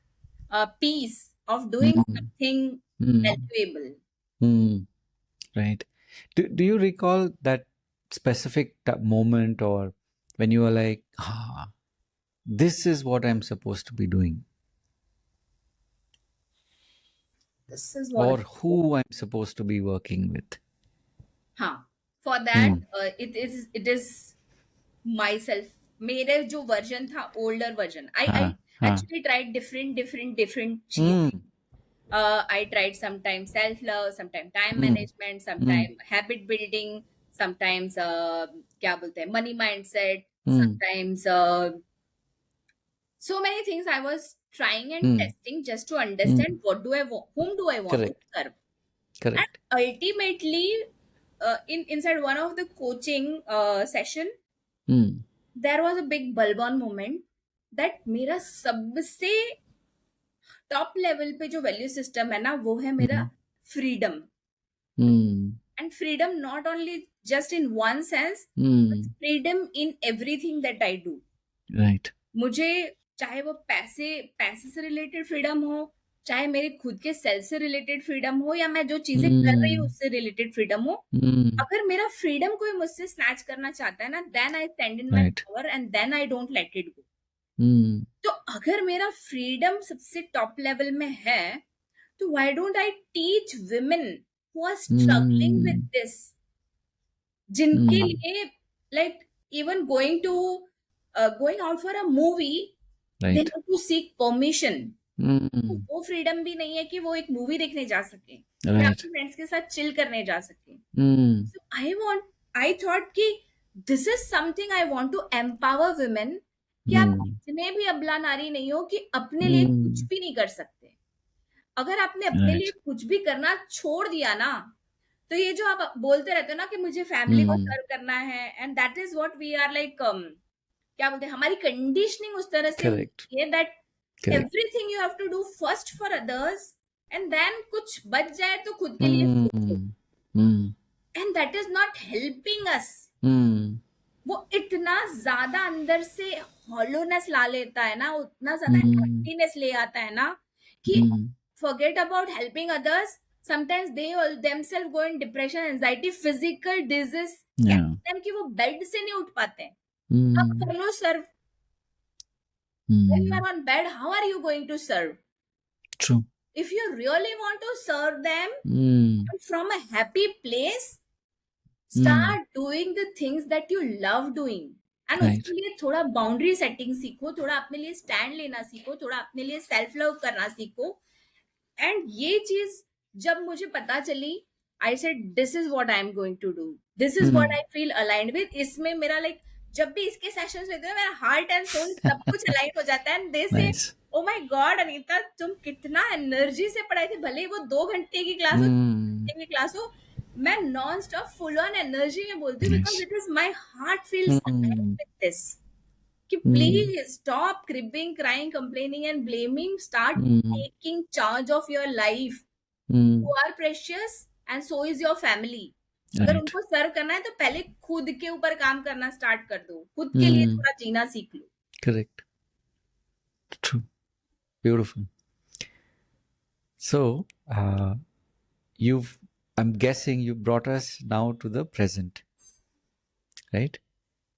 peace of doing something valuable. Right. Do you recall that specific moment or when you were like, this is what I'm supposed to be doing? This is what Or who I'm supposed to be working with? For that it is myself. मेरे जो version था, older version, I actually tried different cheese. I tried sometimes self-love, sometimes time management, sometimes habit building, sometimes क्या बोलते हैं money mindset, sometimes so many things I was trying and testing just to understand what do I want, whom do I want to serve. Correct. And ultimately inside one of the coaching session, there was a big bulb on moment that मेरा सबसे top level पे जो value system है ना, वो है मेरा freedom. And freedom not only just in one sense, freedom in everything that I do. Right. मुझे चाहे वो पैसे से रिलेटेड फ्रीडम हो, चाहे मेरे खुद के सेल्फ से रिलेटेड फ्रीडम हो, या मैं जो चीजें कर रही हूँ उससे रिलेटेड फ्रीडम हो, अगर मेरा फ्रीडम कोई मुझसे स्नैच करना चाहता है ना, then I stand in my power and then I don't let it go. तो अगर मेरा फ्रीडम सबसे टॉप लेवल में है, तो why don't I teach women who are struggling with this, जिनके लिए like even going out for a movie they have to seek permission. वो फ्रीडम भी नहीं है कि वो एक मूवी देखने जा सके या अपने फ्रेंड्स के साथ चिल करने जा सके. So I want I thought कि this is something I want to empower women कि आप इतने भी अबला नारी नहीं हो कि अपने लिए कुछ भी नहीं कर सकते। अगर आपने अपने लिए Right. कुछ भी करना छोड़ दिया ना, तो ये जो आप बोलते रहते हो ना कि मुझे फैमिली को सर्व करना है, and that is what we are like, क्या बोलते हैं, हमारी कंडीशनिंग उस तरह से Correct. होती है that Correct. Everything you have to do first for others, and then कुछ बच जाए तो खुद के लिए सोचो, Mm. Mm. And that is not helping us. Mm. वो इतना ज्यादा अंदर से हॉलोनेस ला लेता है ना, उतना ज्यादा Mm. एम्प्टीनेस ले आता है ना कि Mm. forget about helping others. Sometimes they all themselves go in depression, anxiety, physical disease, Yeah. कहते हैं कि वो बेड से नहीं उठ पाते हैं। अब Mm. कर लो सर्व। When you Mm. are on bed, how are you going to serve? True. If you really want to serve them Mm. from a happy place, Mm. start doing the things that you love doing. And Right. उसके लिए थोड़ा boundary setting सीखो, थोड़ा अपने लिए stand लेना सीखो, थोड़ा अपने लिए सेल्फ लव करना सीखो। एंड ये चीज जब मुझे पता चली, I said this is what I am going to do, this is what Mm. I feel aligned with. इसमें मेरा लाइक जब भी इसके सेशंस होते हैं, मेरा हार्ट एंड सोल सब कुछ अलाइन हो जाता है। एंड दे से Nice. Oh my God Anita, तुम कितना एनर्जी से पढ़ाई थी, भले ही वो 2 घंटे की क्लास हो, Mm. 3 घंटे की क्लास हो, मैं non stop full on energy में बोलती हूँ, because Nice. It is my heart feels Mm. With this कि Mm. Please stop cribbing, crying, complaining and blaming, start Mm. taking charge of your life. Mm. You are precious and so is your family. अगर Right. उनको सर्व करना है तो पहले खुद के ऊपर काम करना स्टार्ट कर दो, खुद के लिए Mm. थोड़ा जीना सीख लो। Correct. True. Beautiful. So, you've, I'm guessing you brought us now to the present, right?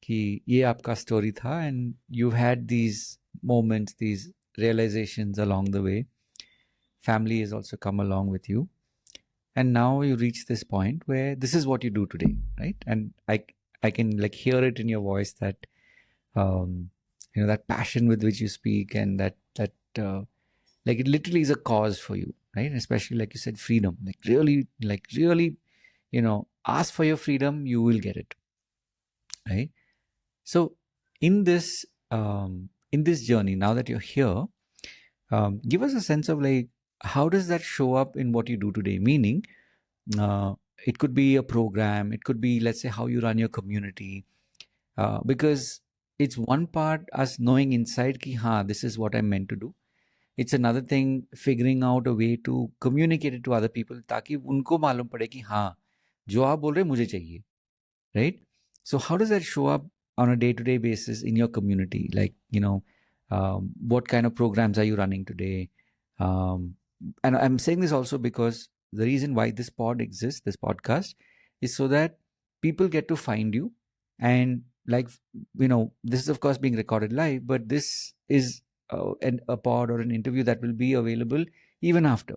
कि ये आपका story था and you've had these moments, these realizations along the way. Family has also come along with you. And now you reach this point where this is what you do today, right? And I can like hear it in your voice that, you know, that passion with which you speak and that like it literally is a cause for you, right? Especially like you said, freedom, like really, you know, ask for your freedom, you will get it, right? So in this journey, now that you're here, give us a sense of like how does that show up in what you do today? Meaning, uh, it could be a program, it could be, let's say, how you run your community, because it's one part us knowing inside ki ha, this is what I'm meant to do. It's another thing figuring out a way to communicate it to other people ताकि उनको मालूम पड़े कि हाँ जो आप बोल रहे हैं मुझे चाहिए, right? So how does that show up on a day-to-day basis in your community? Like, you know, what kind of programs are you running today? And I'm saying this also because the reason why this pod exists, this podcast, is so that people get to find you. And like, you know, this is of course being recorded live, but this is a pod or an interview that will be available even after.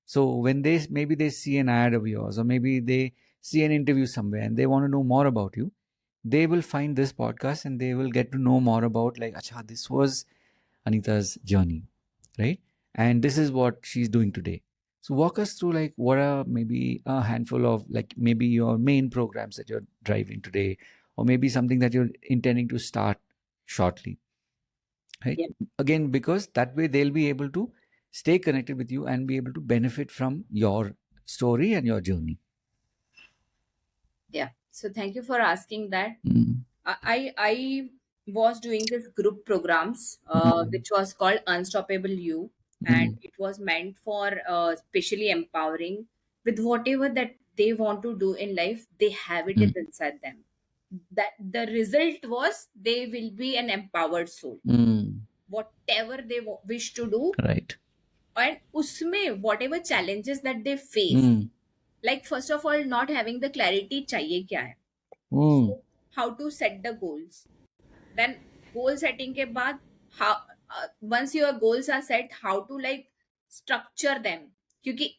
So when maybe they see an ad of yours, or maybe they see an interview somewhere and they want to know more about you, they will find this podcast and they will get to know more about like, acha, this was Anita's journey, right? And this is what she's doing today. So walk us through like what are maybe a handful of like maybe your main programs that you're driving today, or maybe something that you're intending to start shortly, right? Yeah. Again, because that way they'll be able to stay connected with you and be able to benefit from your story and your journey. Yeah. So thank you for asking that. Mm. I was doing this group programs, which was called Unstoppable You, and it was meant for specially empowering with whatever that they want to do in life. They have it inside them. That the result was they will be an empowered soul. Whatever they wish to do, Right. and usme whatever challenges that they face, like first of all, not having the clarity चाहिए क्या है. So, how to set the goals. Then goal setting के बाद how once your goals are set, how to like structure them, क्योंकि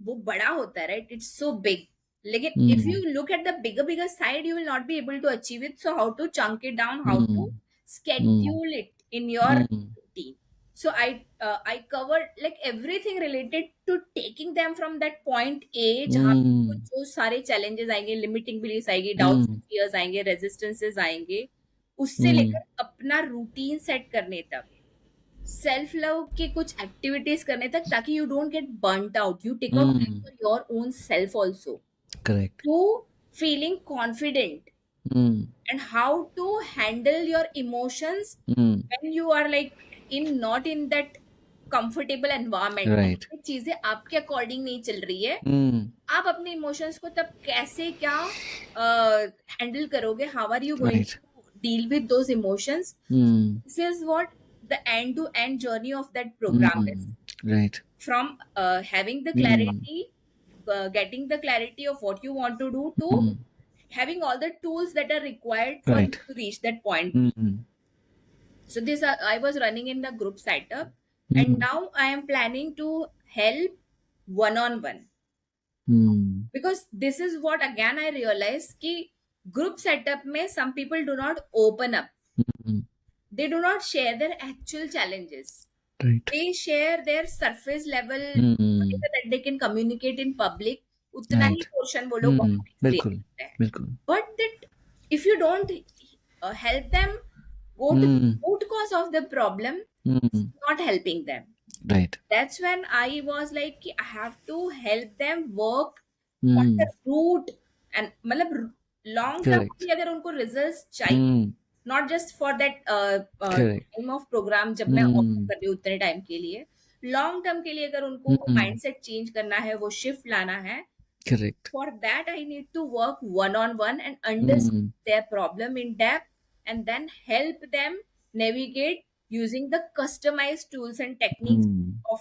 वो बड़ा होता है, right? It's so big. लेकिन if you look at the bigger side, you will not be able to achieve it. So how to chunk it down, how to schedule it in your routine. So I covered like everything related to taking taking them from that point A जहाँ पे जो सारे challenges आएंगे, limiting beliefs आएंगे, doubts and fears आएंगे, resistances आएंगे, उससे लेकर अपना रूटीन सेट करने तक, सेल्फ लव के कुछ एक्टिविटीज करने तक, ताकि you don't get burned out, you take out time for your own self also, Correct. To feeling confident and how to handle your emotions when you are like not in that comfortable environment. Right. ये चीजें आपके according नहीं चल रही है, आप अपने emotions को तब कैसे क्या हैंडल करोगे, how are you going Right. to deal with those emotions? This is what the end to end journey of that program is, Right. from having the clarity, getting the clarity of what you want to do, to having all the tools that are required for Right. you to reach that point. So this I was running in the group setup, and now I am planning to help one-on-one, because this is what again I realized कि group setup में some people do not open up, they do not share their actual challenges, Right. they share their surface level whatever that they can communicate in public, उतना ही Right. portion वो लोग वहाँ पे बिल्कुल देते हैं. बिल्कुल. But that if you don't help them go to the root cause of the problem, it's not helping them. Right. That's when I was like, I have to help them work on the root, and मतलब long term Correct. भी अगर उनको results चाहिए, not just for that Correct. time of program जब मैं offer कर रही हूँ उतने टाइम के लिए, long term के लिए अगर उनको वो mindset change करना है, वो shift लाना है, Correct. for that I need to work one-on-one and understand their problem in depth, and then help them navigate using the customized tools and techniques of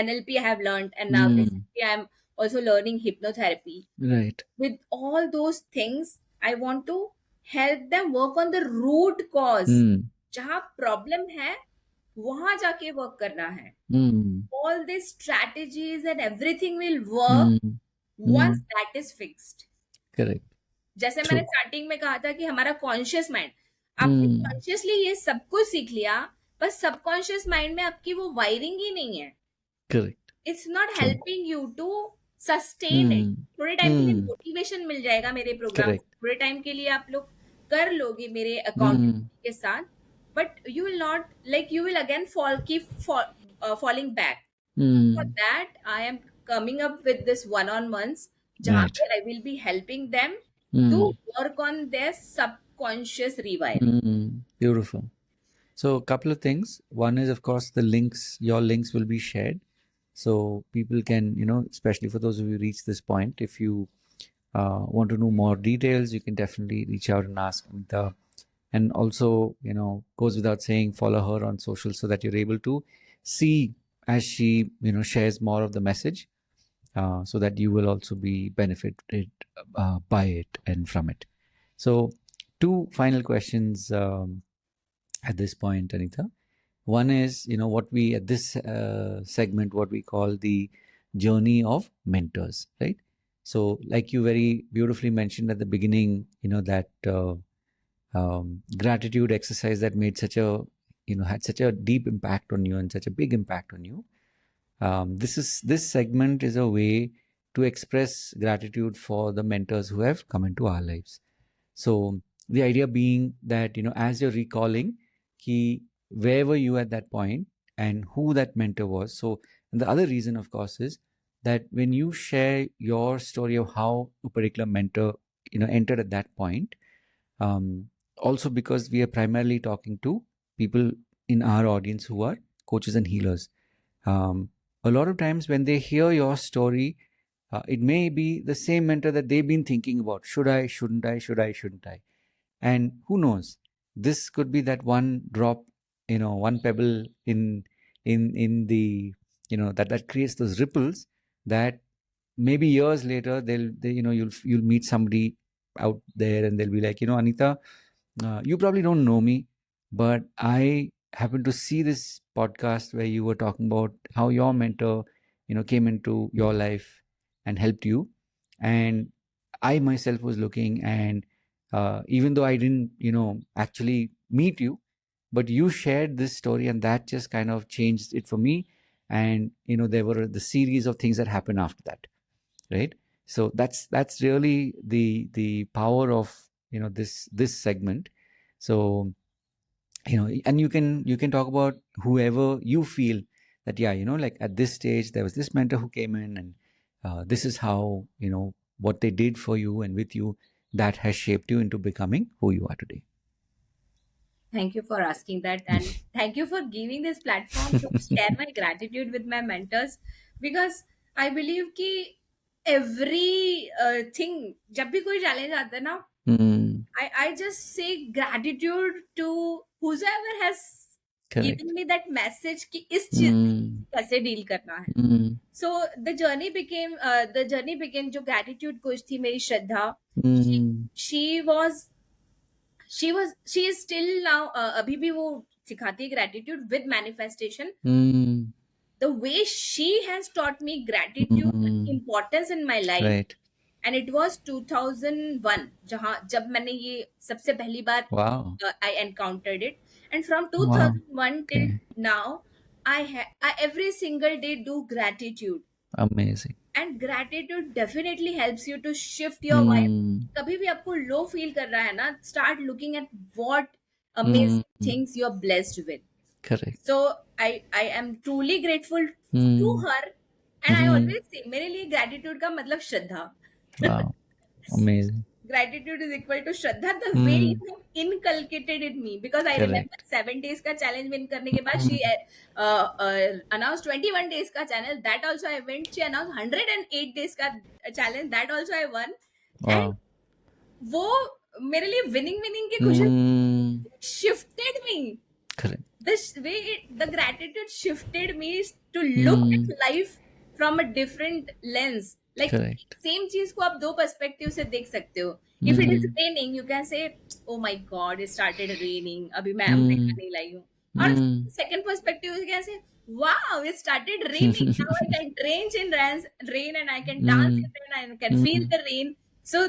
NLP I have learned, and now recently I am also learning hypnotherapy. Right. With all those things, I want to help them work on the root cause. जहाँ problem है वहां जाके work करना है. All these strategies and everything will work once that is fixed. Correct. जैसे मैंने starting में कहा था कि हमारा कॉन्शियस माइंड, आपने कॉन्शियसली ये सब कुछ सीख लिया, बस सबकॉन्शियस माइंड में आपकी वो वायरिंग ही नहीं है. Correct. It's not helping you to sustain it. थोड़े टाइम के लिए मोटिवेशन मिल जाएगा मेरे प्रोग्राम, Correct. थोड़े टाइम के लिए आप लोग कर लोगे मेरे अकाउंट के साथ, but you will not like, you will again falling back. For that I am coming up with this one-on-ones, जहाँ पे I will be helping them to work on their subconscious rewiring. Beautiful. So a couple of things. One is, of course, the links, your links will be shared. So people can, especially for those of you who reach this point, if you want to know more details, you can definitely reach out and ask Amita. And also, goes without saying, follow her on social so that you're able to see as she, shares more of the message, so that you will also be benefited by it and from it. So 2 final questions at this point, Anita. One is, what we at this segment, what we call the journey of mentors, right? So like you very beautifully mentioned at the beginning, that gratitude exercise that made such a, had such a deep impact on you and such a big impact on you. This segment is a way to express gratitude for the mentors who have come into our lives. So the idea being that, as you're recalling, where were you at that point and who that mentor was. So, and the other reason, of course, is that when you share your story of how a particular mentor, entered at that point, also because we are primarily talking to people in our audience who are coaches and healers. A lot of times when they hear your story, it may be the same mentor that they've been thinking about. Should I, shouldn't I, should I, shouldn't I? And who knows, this could be that one drop, one pebble in the, that creates those ripples that maybe years later you'll meet somebody out there and they'll be like, Anita, you probably don't know me, but I happened to see this podcast where you were talking about how your mentor, came into your life and helped you. And I myself was looking, and even though I didn't, actually meet you, but you shared this story and that just kind of changed it for me. and there were the series of things that happened after that, right? So that's really the power of this segment. So and you can talk about whoever you feel that, yeah, like at this stage there was this mentor who came in, and this is how what they did for you and with you that has shaped you into becoming who you are today. Thank you for asking that, and thank you for giving this platform to share my gratitude with my mentors, because I believe कि every thing, जब भी कोई challenge आता है ना, Hmm. I just say gratitude to whoever has Correct. given me that message कि इस चीज से कैसे डील करना है. Hmm. So the journey became जो gratitude coach थी मेरी श्रद्धा. Hmm. She is still now अभी भी वो सिखाती है gratitude with manifestation. Hmm. The way she has taught me gratitude and importance in my life, Right. and it was 2001 जब मैंने ये सबसे पहली बार Wow. I encountered it, and from Wow. 2001 till now I every single day do gratitude. Amazing. And gratitude definitely helps you to shift your vibe. कभी भी आपको low feel कर रहा है ना, start looking at what amazing things you're blessed with. Correct. So I am truly grateful to her, and I always say मेरे लिए gratitude का मतलब श्रद्धा. Wow. Amazing. Gratitude is equal to Shraddha, the way you have inculcated in me. Because I remember 7 days का challenge win करने के बाद she announced 21 days का challenge. That also I went. She announced 108 days का challenge. That also I won. Wow. And वो मेरे लिए winning की खुशी shifted me. Correct. This way, the gratitude shifted me to look at life from a different lens. Like, Correct. same चीज को आप दो पर्सपेक्टिव से देख सकते हो. If it is raining, you can say, "Oh my God, it started raining. अभी मैं umbrella नहीं लाई हूँ." और second perspective you can say, "Wow, it started raining. Now I can drench in rain, and I can dance in rain, and I can feel the rain." So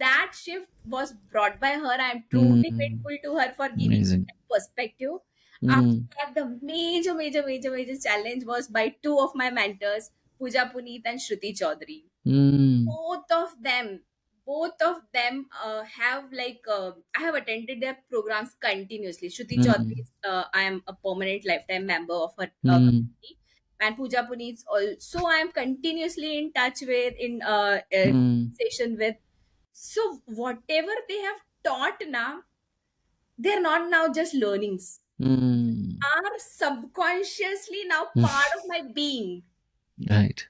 that shift was brought by her. I am truly grateful to her for giving me that perspective. After that, the major challenge was by two of my mentors, Pooja Puneet and Shruti Chaudhary. Both of them have I have attended their programs continuously. Shruti Chaudhary, I am a permanent lifetime member of her community, and Pooja Puneet also I am continuously in touch with, in session with. So whatever they have taught now, they're not now just learnings. Are subconsciously now part of my being. Right.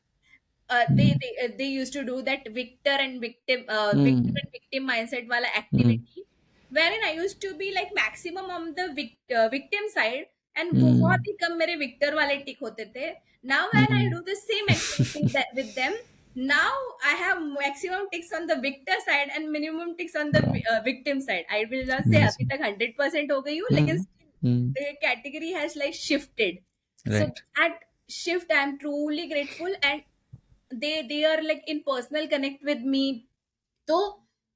They used to do that victor and victim mindset wala activity, wherein I used to be like maximum on the victim side, and बहुत ही कम मेरे victor वाले tick होते थे. Now when I do the same activity with them, now I have maximum ticks on the victor side and minimum ticks on the victim side. I will not say अभी तक 100% हो गई हूँ, लेकिन the category has like shifted. Right. So at shift I am truly grateful, and they are like in personal connect with me. तो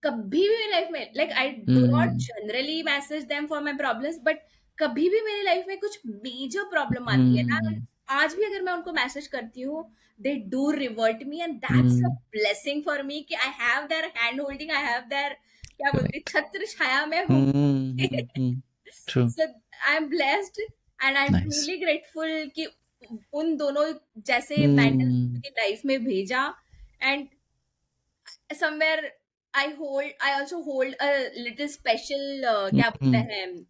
कभी भी life में like I do not generally message them for my problems, but कभी भी मेरी life में कुछ major problem आती है ना, आज भी अगर मैं उनको मैसेज करती हूँ, they do revert me, and that's a blessing for me कि I have their hand holding, I have their क्या बोलते हैं, छत्र छाया में हूँ. True. So I am blessed, and I am truly grateful कि उन दोनों जैसे मेंटर्स मेरी लाइफ में भेजा, and somewhere I also hold a little special क्या बोलते हैं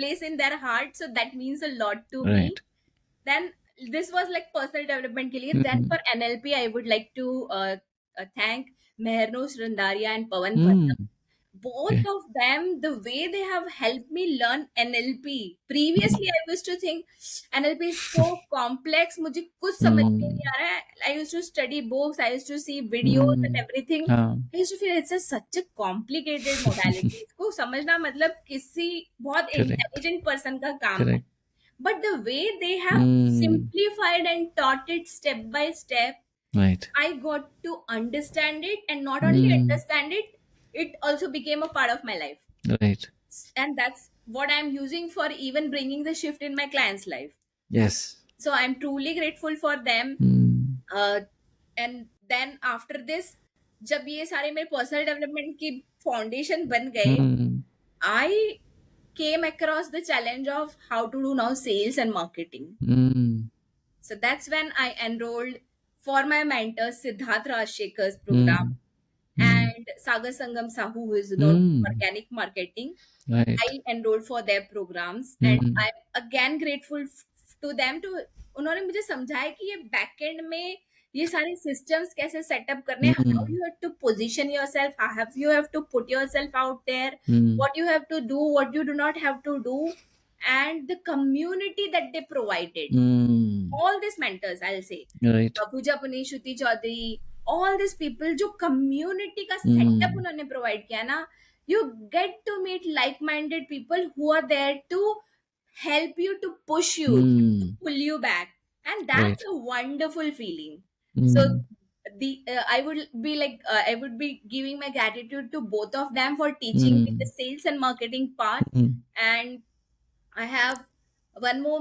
place in their heart, so that means a lot to me. Then this was like personal development के लिए. Then for NLP I would like to thank Mehernosh Randaria and Pawan Bhatta. Both of them, the way they have helped me learn NLP. Previously, I used to think NLP is so complex. मुझे कुछ समझ में नहीं आ रहा है. I used to study books. I used to see videos and everything. I used to feel it's such a complicated modality. इसको समझना मतलब किसी बहुत intelligent person का काम है. But the way they have simplified and taught it step by step, right, I got to understand it, and not only understand it, it also became a part of my life. Right. And that's what I'm using for even bringing the shift in my client's life. Yes. So I'm truly grateful for them. Mm. And then after this, जब ये सारे मेरे personal development की foundation बन गए, Mm. I came across the challenge of how to do now sales and marketing. Mm. So that's when I enrolled for my mentor Siddharth Rajshekar's program Mm. Mm. and Sagar Sangam Sahu, who is known for Mm. organic marketing. Right. I enrolled for their programs and Mm. I'm again grateful to them to उन्होंने मुझे समझाया कि ये backend में ये सारे systems कैसे setup करने, how Mm. You have to position yourself, how you have to put yourself out there, Mm. What you have to do, what you do not have to do, and the community that they provided. Mm. All these mentors, I'll say, Right. पूजा पुनी, Shruti Chaudhary, all these people जो community का setup उन्होंने provide किया ना, you get to meet like-minded people who are there to help you, to push you, to pull you back, and that's Right. a wonderful feeling. So I would be giving my gratitude to both of them for teaching me the sales and marketing part. And I have one more,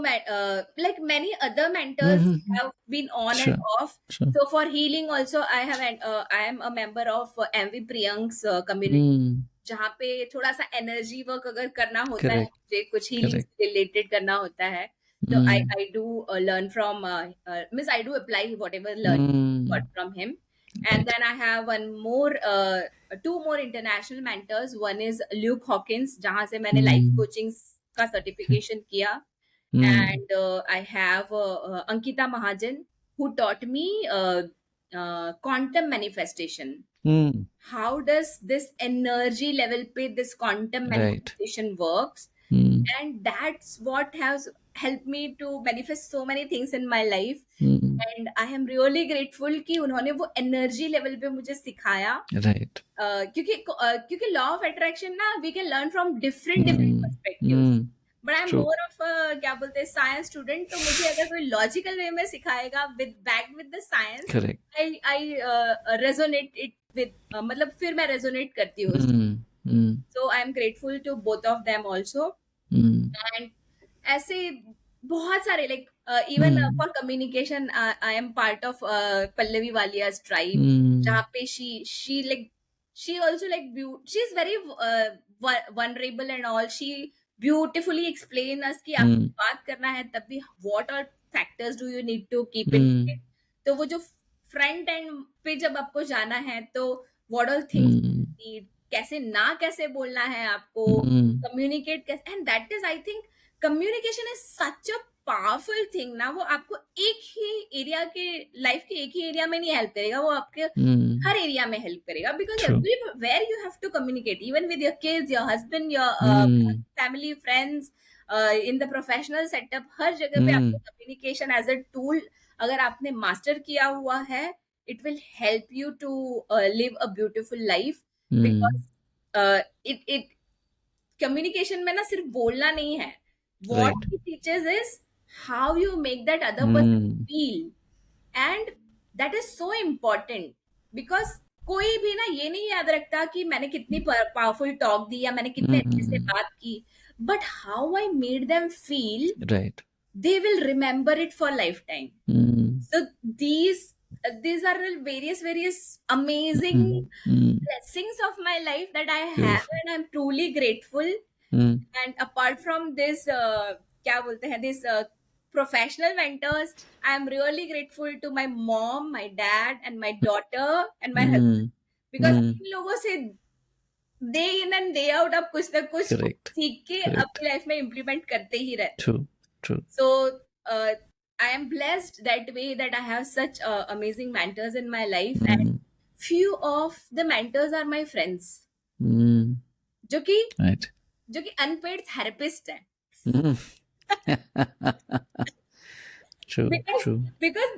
like many other mentors have been on and Sure. off. Sure. So for healing also, I am a member of MV Priyank's community, Mm. जहाँ पे थोड़ा सा energy work अगर करना होता है, Correct. मुझे कुछ हीलिंग Correct. से रिलेटेड करना होता है, तो I Mm. I do learn from means I do apply whatever learn got Mm. from him. Right. And then I have one more, two more international mentors. One is Luke Hawkins, जहाँ से मैंने life coaching का certification किया. And I have Ankita Mahajan, who taught me quantum manifestation. Mm. How does this energy level पे this quantum Right. manifestation works? Mm. And that's what has helped me to manifest so many things in my life. Mm. And I am really grateful कि उन्होंने वो energy level पे मुझे सिखाया. Right. क्योंकि law of attraction ना, we can learn from different perspectives. Mm. But I'm True. more of a क्या बोलते हैं साइंस स्टूडेंट, तो मुझे अगर कोई लॉजिकल वे में सिखाएगा with back with the science, Correct. I resonate it with, मतलब फिर मैं resonate करती हूँ. Mm. Mm. So I am grateful to both of them also. Mm. And ऐसे बहुत सारे, like even for communication, I am part of Pallavi Walia's tribe, Mm. जहाँ पे she also like she's very vulnerable and all. She beautifully explain us कि आपको बात करना है तब भी what all factors do you need to keep in mind. तो वो जो फ्रंट एंड पे जब आपको जाना है, तो what all things you need, कैसे ना कैसे बोलना है आपको, communicate कैसे, and that is, I think, communication is such a powerful thing ना. वो आपको एक ही एरिया के लाइफ के एक ही एरिया में नहीं हेल्प करेगा, वो आपके हर एरिया में हेल्प करेगा, because everywhere you have to communicate, even with your kids, your husband, your family, friends, in the professional setup, हर जगह पे आपको कम्युनिकेशन एज अ टूल अगर आपने मास्टर किया हुआ है, it will help you to live a beautiful life. Because it communication में ना सिर्फ बोलना नहीं है, what he teaches is how you make that other person feel, and that is so important, because कोई भी ना ये नहीं याद रखता कि मैंने कितनी पावरफुल टॉक दी या मैंने कितने अच्छे से बात की, but how I made them feel, Right. they will remember it for lifetime. So these are the various amazing blessings of my life that I have, and I'm truly grateful. And apart from this, क्या बोलते हैं, this professional mentors, I am really grateful to my mom, my dad, and my daughter, and my husband, because इन लोगों से day in and day out आप कुछ ना कुछ सीख के अपनी लाइफ में implement करते ही रहते. True. So I am blessed that way, that I have such amazing mentors in my life, and few of the mentors are my friends, जो कि अनपेड थेरेपिस्ट है. True. Because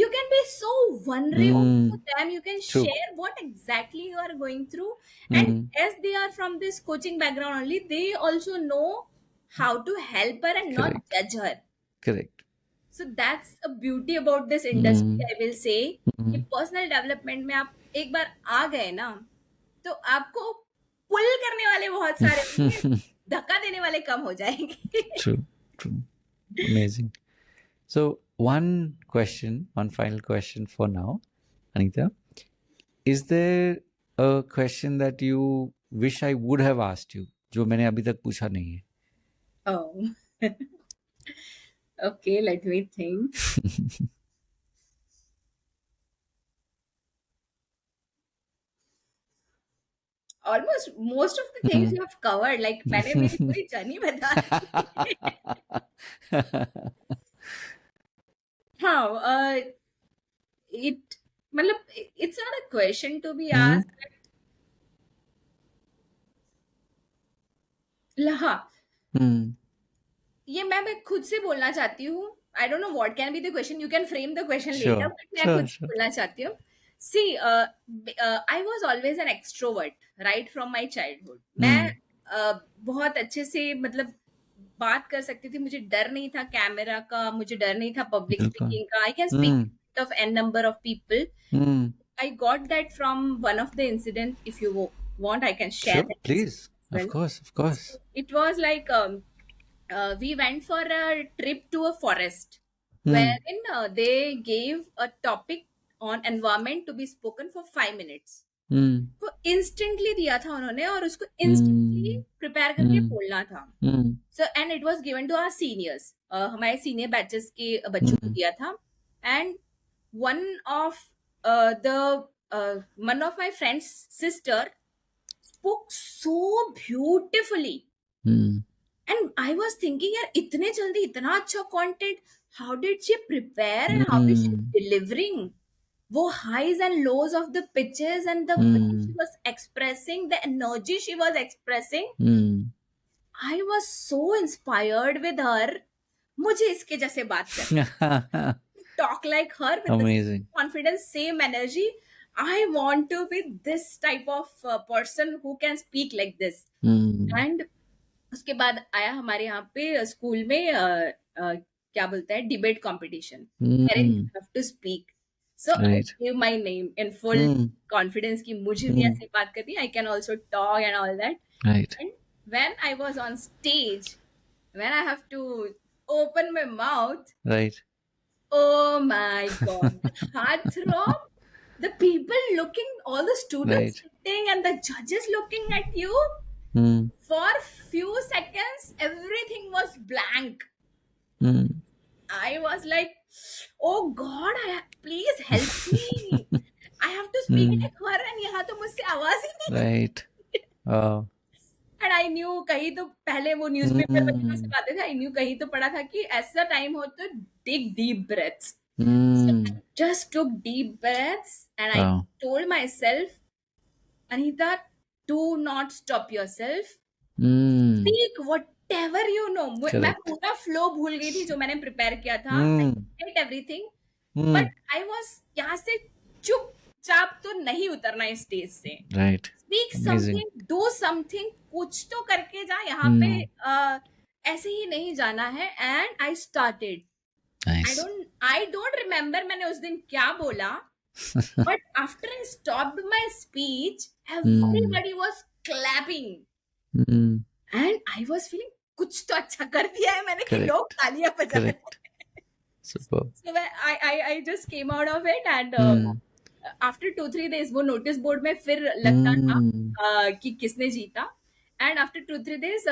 you can be so vulnerable to them, you can share what exactly you are going through, and as they are from this coaching background only, they also know how to help her and not judge her. Correct. So that's a beauty about this industry, I will say. कि personal development में आप एक बार आ गए ना, तो आपको पुल करने वाले बहुत सारे, धक्का देने वाले कम हो जाएंगे. True. Amazing. So one final question for now, Anita. Is there a question that you wish I would have asked you, जो मैंने अभी तक पूछा नहीं है? Oh, okay, let me think. Almost most of the things you have covered. Like मैंने मेरी पूरी जर्नी बता दी. हाँ, it मतलब it's not a question to be asked. हाँ, ये मैं खुद से बोलना चाहती हूँ. I don't know what can be the question. You can frame the question later, Sure, but मैं sure, खुद से sure. बोलना चाहती हूँ. See, I was always an extrovert, right from my childhood. मैं बहुत अच्छे से मतलब बात कर सकती थी. मुझे डर नहीं था कैमरा का, मुझे डर नहीं था पब्लिक बिल्कुल. स्पीकिंग का. I can speak of n number of people. I got that from one of the incident. If you want, I can share Sure, that. please. Well, Of course, of course. it was like we went for a trip to a forest wherein they gave a topic on environment to be spoken for 5 minutes. तो instantly दिया था उन्होंने और उसको instantly prepare करके बोलना था. So and it was given to our seniors. हमारे senior batches के बच्चों को दिया था. And one of one of my friend's sister spoke so beautifully. And I was thinking, यार इतने जल्दी इतना अच्छा content, how did she prepare and how is she delivering? वो highs and lows of the pitches and the way she was expressing, the energy she was expressing. I was so inspired with her. मुझे इसके जैसे बात करना. Talk like her with the Amazing. same confidence, same energy. I want to be this type of person who can speak like this. And उसके बाद आया हमारे यहाँ पे स्कूल में क्या बोलते हैं debate competition. You have to speak. So I Right. gave my name in full confidence कि मुझे भी ऐसे बात करनी. I can also talk and all that. Right. And when I was on stage, when I have to open my mouth, Right. oh my God, the heartthrob, the people looking, all the students Right. sitting and the judges looking at you. For few seconds, everything was blank. I was like, oh God, please help me. I have to speak like her and यहाँ तो मुझसे आवाज ही नहीं. Right. Wow. And I knew कहीं तो पहले वो newspaper वगैरह से आते थे. I knew कहीं तो पढ़ा था कि ऐसा टाइम हो तो take deep breaths. So I just took deep breaths and I told myself, Anita, do not stop yourself. Speak whatever you know. मैं पूरा फ्लो भूल गई थी जो मैंने प्रिपेयर किया था. I did everything, but I was यहाँ से चुपचाप तो नहीं उतरना इस स्टेज से. Right. Speak something, do something, कुछ तो करके जा. यहाँ पे ऐसे ही नहीं जाना है. And I started. Nice. I don't remember मैंने उस दिन क्या बोला. But after I stopped my speech, everybody was clapping. And I was feeling कुछ तो अच्छा कर दिया है मैंने कि लोग तालियां बजा रहे हैं. Superb. So I just came out of it and after 2-3 days वो notice board में फिर लगता था कि किसने जीता. And after 2-3 days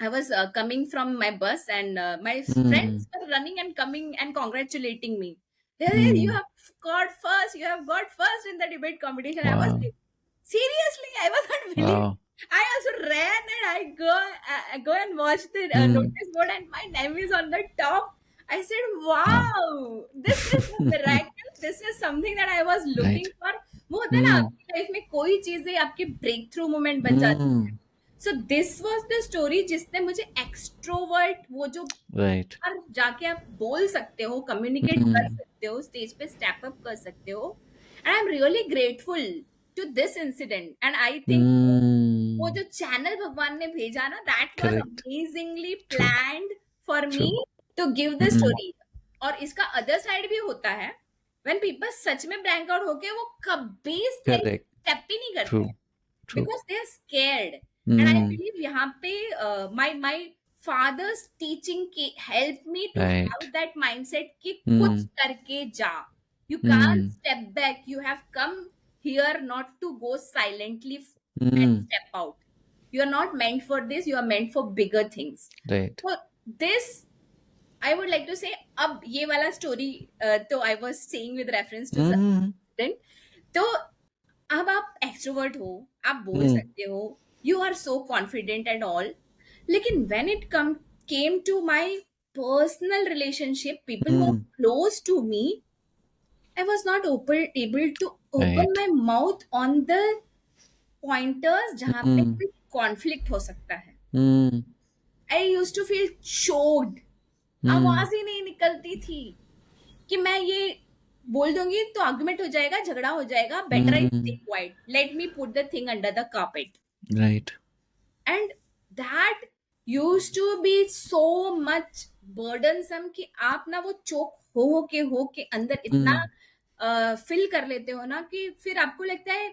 I was coming from my bus and my friends were running and coming and congratulating me. They said, you have got first in the debate competition. I was like, seriously, I was not believing. I also ran and I go and watch the notice board and my name is on the top. I said, wow, this is a miracle. This is something that I was looking for. वो होता है ना आपकी life में कोई चीजें आपके break through moment बन जाती है. So this was the story जिसने मुझे एक्सट्रोवर्ट वो जो और जाके आप बोल सकते हो, कम्युनिकेट कर सकते हो, स्टेज पे स्टेप अप कर सकते हो. And I'm really grateful to this incident. And I think वो जो चैनल भगवान ने भेजा ना, that was amazingly planned for me to give the story. और इसका other side भी होता है. When people सच में blank out होके वो कभी स्टेप ही नहीं करते. Because they are scared. And I believe यहाँ पे my फादर्स टीचिंग की help me to Right. Have that mindset कि कुछ Mm. करके जा. You can't Mm. step back. You have come here not to go silently and Mm. step out. You are not meant for this. You are meant for bigger things. Right. So this, I would like to say, अब ये वाला story तो I was saying with reference to Mm. certain. तो अब आप extrovert हो, आप बोल Mm. सकते हो, you are so confident and all, लेकिन when it came to my personal relationship, people who are Mm. Close to me, I was not able to open Right. My mouth on the pointers जहां पे Mm. कोई conflict हो सकता है. Mm. I used to feel choked. Mm. आवाज ही नहीं निकलती थी कि मैं ये बोल दूंगी तो आर्गुमेंट हो जाएगा, झगड़ा हो जाएगा, better I stay Mm. Quiet, let me put the thing under the carpet. Right. And that used to be so much burdensome कि आप ना वो चोक हो के अंदर इतना Mm. फिल कर लेते हो ना कि फिर आपको लगता है,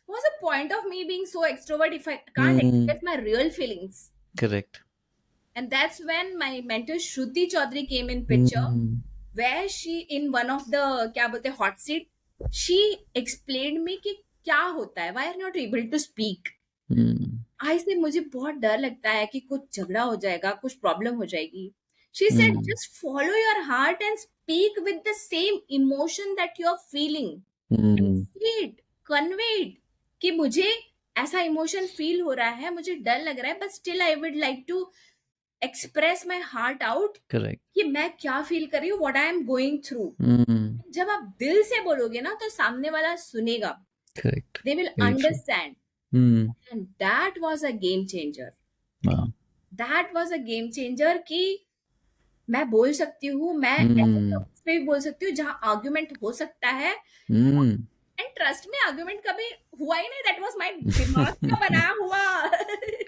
what's the point of me being so extrovert if I can't Mm. express my real feelings? Correct. And that's when my mentor Shruti Chaudhary came in picture, Mm. where she in one of the क्या बोलते हैं hot seat, she explained me कि क्या होता है, why are you not able to speak. Mm. आज से मुझे बहुत डर लगता है कि कुछ झगड़ा हो जाएगा, कुछ प्रॉब्लम हो जाएगी. She said, Mm. just follow your heart and speak with the same emotion that you are feeling. Mm. Say it, convey it कि मुझे ऐसा इमोशन फील हो रहा है, मुझे डर लग रहा है, but still I would like to express my heart out Correct. कि मैं क्या फील कर रही हूँ, what I am going through. Mm. जब आप दिल से बोलोगे ना तो सामने वाला सुनेगा. Correct. They will Very true. understand. Mm. And that was a game changer. Wow. That was a game changer कि मैं बोल सकती हूँ, मैं ऐसे Mm. टॉपिक्स पे भी बोल सकती हूँ जहाँ आर्गुमेंट हो सकता है. Mm. एंड ट्रस्ट में आर्गुमेंट कभी हुआ ही नहीं. दैट वाज माय दिमाग का बनाया हुआ.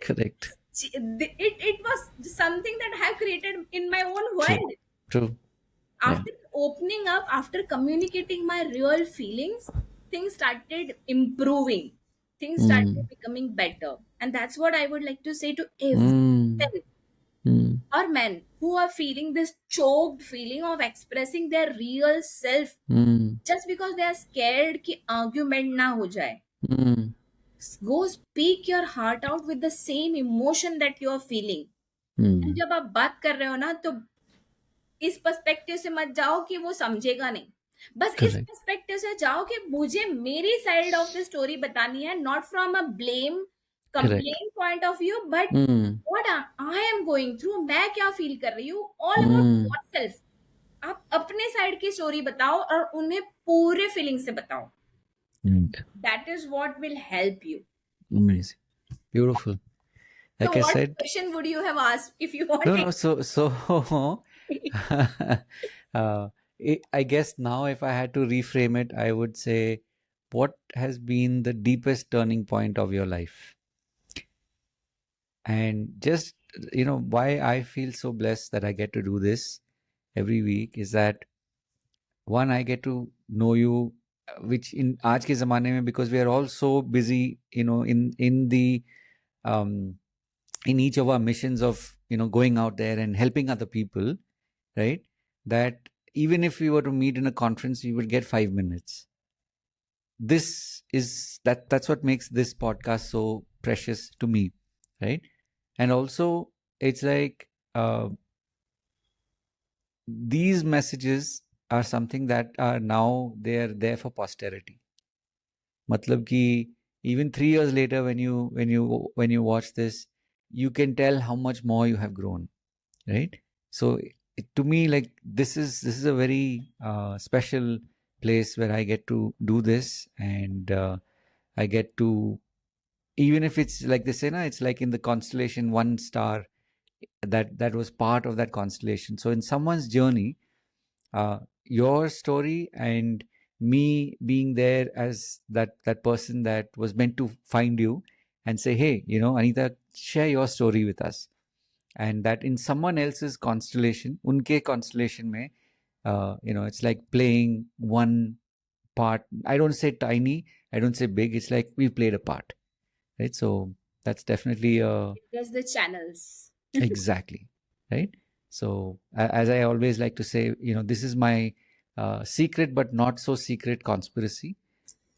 Correct. it was something that I have created in my own True. world. True. Yeah. After opening up, after communicating my real feelings, things started improving. Things started Mm. becoming better. And that's what I would like to say to everyone Mm. Mm. or men who are feeling this choked feeling of expressing their real self Mm. just because they are scared कि argument ना हो जाए. Mm. Go speak your heart out with the same emotion that you are feeling. And Mm. जब आप बात कर रहे हो ना तो इस पर्सपेक्टिव से मत जाओ कि वो समझेगा नहीं. बस इस Correct. पर्सपेक्टिव से जाओ कि मुझे मेरी साइड ऑफ द स्टोरी बतानी है, not from a blame Correct. Complain point of view, but Mm. What I am going through, मैं क्या फील कर रही हूँ, all about Mm. Your self. आप अपने साइड की स्टोरी बताओ और उन्हें पूरे फीलिंग से बताओ. Right. That is what will help you. Amazing. Beautiful. So Like I what said, question would you have asked if you no, wanted? no. So, I guess now if I had to reframe it, I would say, what has been the deepest turning point of your life? And just, why I feel so blessed that I get to do this every week is that, one, I get to know you, which in aaj ke zamane mein, because we are all so busy, um, in each of our missions of, going out there and helping other people, right? That even if we were to meet in a conference, we would get 5 minutes. That's what makes this podcast so precious to me, right? And also, it's like, these messages are something that are now they're there for posterity. Matlab ki even 3 years later, when you watch this, you can tell how much more you have grown, right? So to me, like, this is a very special place where I get to do this, and I get to, even if it's like they say, na, it's like in the constellation, one star that was part of that constellation. So in someone's journey, your story and me being there as that person that was meant to find you and say, hey, Anita, share your story with us. And that in someone else's constellation, unke constellation mein, it's like playing one part. I don't say tiny, I don't say big. It's like we played a part, right? So that's definitely Just the channels. Exactly. Right. So as I always like to say, this is my secret but not so secret conspiracy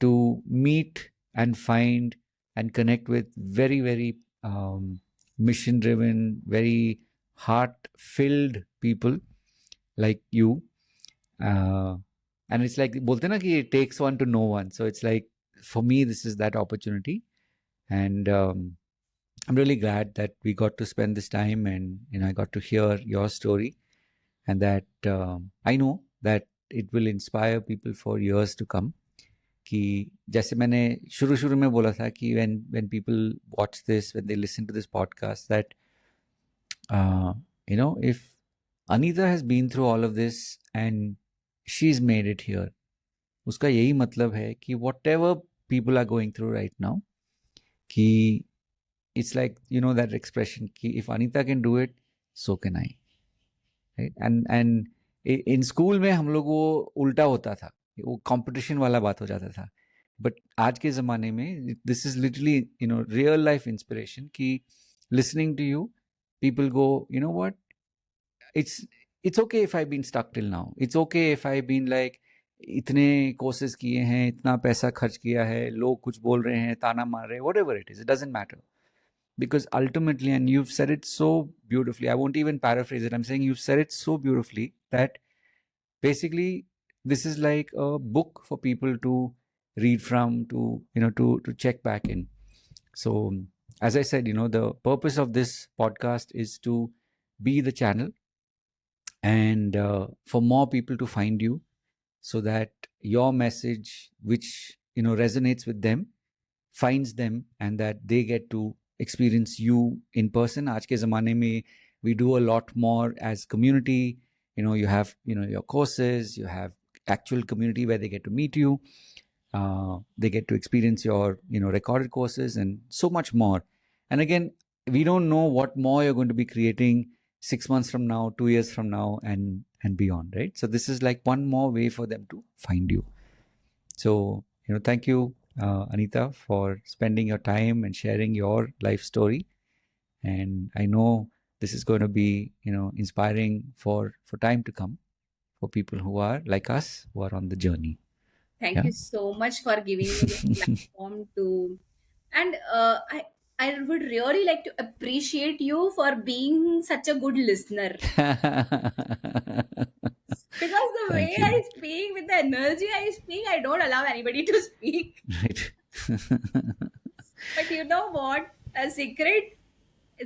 to meet and find and connect with very, very mission driven, very heart filled people like you. And it's like bolte na ki it takes one to know one. So it's like for me this is that opportunity, and I'm really glad that we got to spend this time, and I got to hear your story, and that I know that it will inspire people for years to come. कि जैसे मैंने शुरू में बोला था कि when people watch this, when they listen to this podcast, that if Anita has been through all of this and she's made it here, उसका यही मतलब है कि whatever people are going through right now, कि it's like that expression कि if Anita can do it, so can I, right? And in school में हम लोग वो उल्टा होता था, वो कंपटीशन वाला बात हो जाता था, बट आज के ज़माने में this is literally real life inspiration कि listening to you, people go, you know what, it's okay if I've been stuck till now, it's okay if I've been like इतने कोर्सेज किए हैं, इतना पैसा खर्च किया है, लोग कुछ बोल रहे हैं, ताना मार रहे हैं, whatever it is, it doesn't matter. Because ultimately, and you've said it so beautifully, I won't even paraphrase it, I'm saying you've said it so beautifully that basically this is like a book for people to read from, to check back in. So as I said, the purpose of this podcast is to be the channel and for more people to find you, so that your message, which resonates with them, finds them, and that they get to experience you in person. Aaj ke zamane mein we do a lot more as community. You have your courses, you have actual community where they get to meet you, they get to experience your recorded courses and so much more. And again, we don't know what more you're going to be creating 6 months from now, 2 years from now, and beyond, right? So this is like one more way for them to find you. So thank you, Anita, for spending your time and sharing your life story. And I know this is going to be inspiring for time to come, for people who are like us, who are on the journey. Thank you so much for giving me this platform to, and I would really like to appreciate you for being such a good listener. Because the Thank way you. I speak, with the energy I speak, I don't allow anybody to speak. Right. But you know what? A secret,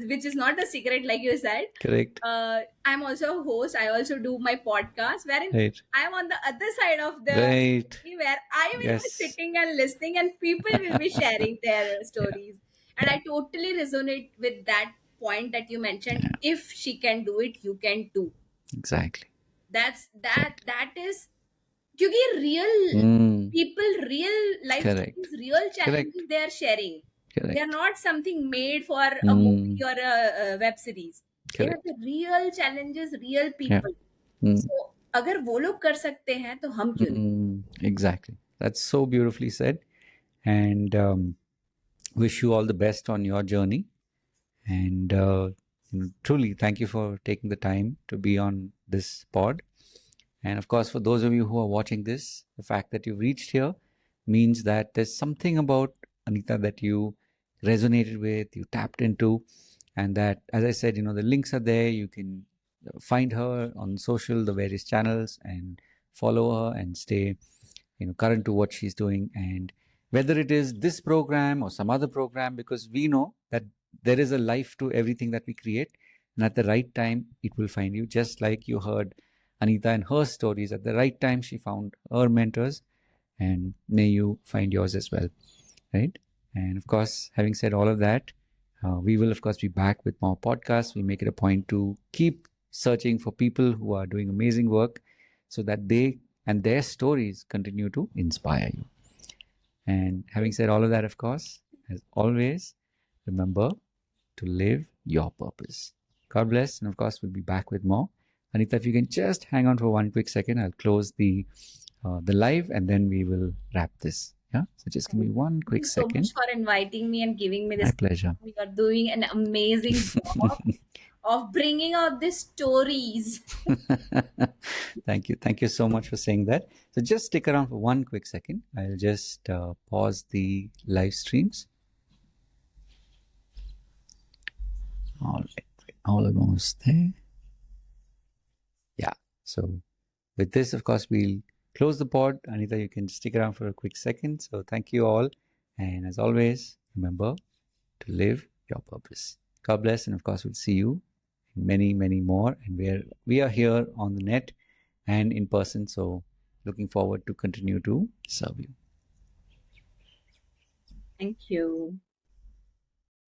which is not a secret, like you said. Correct. I'm also a host. I also do my podcast, wherein Right. I'm on the other side of the Right. screen, where I will Yes. be sitting and listening, and people will be sharing their stories. And I totally resonate with that point that you mentioned. Yeah. If she can do it, you can too. Exactly. That is क्योंकि real people, real life Correct. stories, real challenges Correct. they are sharing. Correct. They are not something made for a movie or a web series. They are Correct. the real challenges, real people. So अगर वो लोग कर सकते हैं तो हम क्यों नहीं? Exactly. That's so beautifully said. And wish you all the best on your journey. And truly, thank you for taking the time to be on this pod. And of course, for those of you who are watching this, the fact that you've reached here means that there's something about Anita that you resonated with, you tapped into, and that, as I said, the links are there. You can find her on social, the various channels, and follow her and stay, current to what she's doing. And whether it is this program or some other program, because we know that there is a life to everything that we create, and at the right time, it will find you, just like you heard Anita and her stories. At the right time, she found her mentors, and may you find yours as well, right? And of course, having said all of that, we will of course be back with more podcasts. We make it a point to keep searching for people who are doing amazing work, so that they and their stories continue to inspire you. And having said all of that, of course, as always, remember to live your purpose. God bless, and of course, we'll be back with more. Anita, if you can just hang on for one quick second, I'll close the live, and then we will wrap this. Yeah, so just give me one quick Thank you so second. much for inviting me and giving me this. My pleasure. You are doing an amazing job of bringing out these stories. Thank you. Thank you so much for saying that. So just stick around for one quick second. I'll just pause the live streams. All right. Almost there. Yeah. So with this, of course, we'll close the pod. Anita, you can stick around for a quick second. So thank you all. And as always, remember to live your purpose. God bless. And of course, we'll see you in many, many more. And we are here on the net and in person. So looking forward to continue to serve you. Thank you.